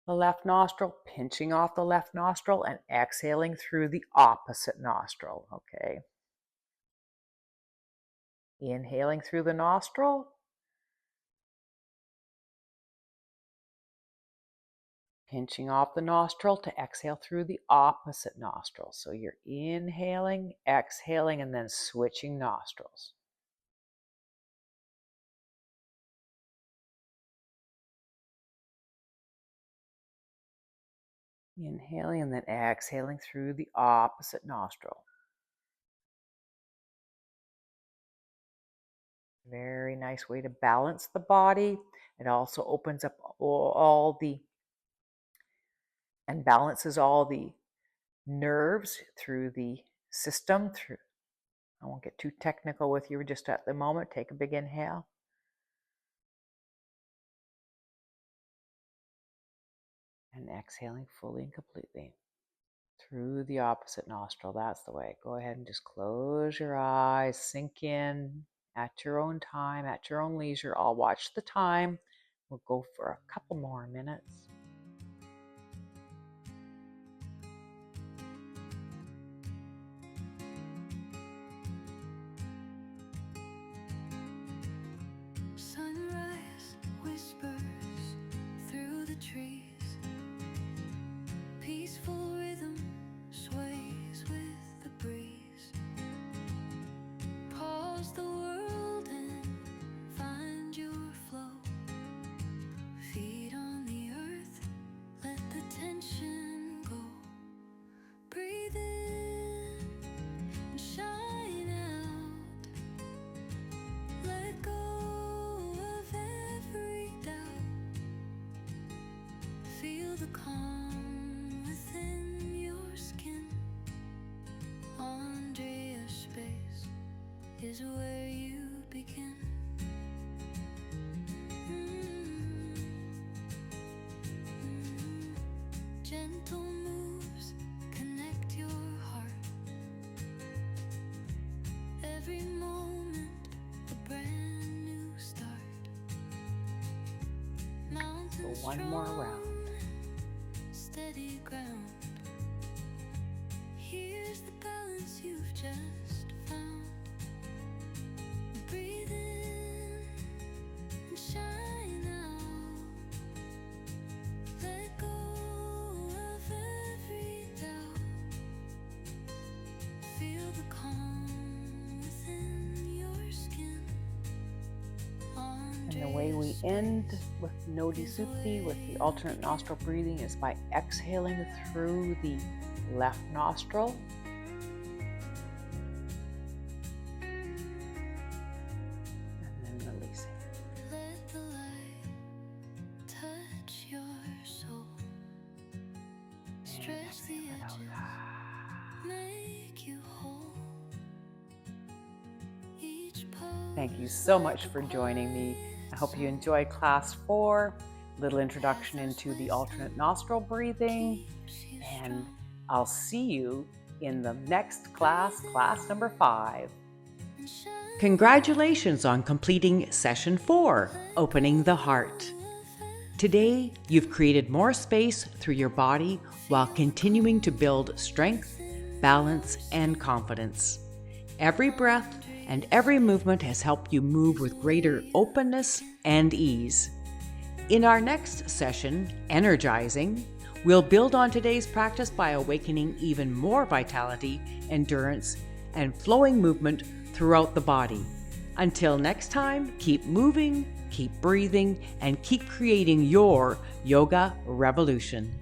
the left nostril, pinching off the left nostril, and exhaling through the opposite nostril. Okay. Inhaling through the nostril, pinching off the nostril to exhale through the opposite nostril. So you're inhaling, exhaling, and then switching nostrils. Inhaling and then exhaling through the opposite nostril. Very nice way to balance the body. It also opens up and balances all the nerves through the system. I won't get too technical with you just at the moment. Take a big inhale. And exhaling fully and completely through the opposite nostril. That's the way. Go ahead and just close your eyes, sink in at your own time, at your own leisure. I'll watch the time. We'll go for a couple more minutes. Sunrise whispers through the trees. Peaceful rhythm sways with the breeze. Pause the world and find your flow. Feet on the earth, let the tension go. Breathe in and shine out. Let go of every doubt. Feel the calm within your skin. Andrea, space is where you begin. Gentle moves connect your heart. Every moment a brand new start. Mountains One more strong, round. steady ground. Here's the balance you've just found. Breathe in and shine out. Let go of every doubt. Feel the calm within your skin. And the way we end with Nodi Supti, with the alternate nostril breathing, is by exhaling through the left nostril. And then releasing. Let the light touch your soul. Stretch the edges, make you whole. Each pose. Thank you so much for joining me. I hope you enjoyed class 4, little introduction into the alternate nostril breathing, and I'll see you in the next class, class number 5. Congratulations on completing session 4, Opening the Heart. Today, you've created more space through your body while continuing to build strength, balance, and confidence. Every breath and every movement has helped you move with greater openness and ease. In our next session, Energizing, we'll build on today's practice by awakening even more vitality, endurance, and flowing movement throughout the body. Until next time, keep moving, keep breathing, and keep creating your yoga revolution.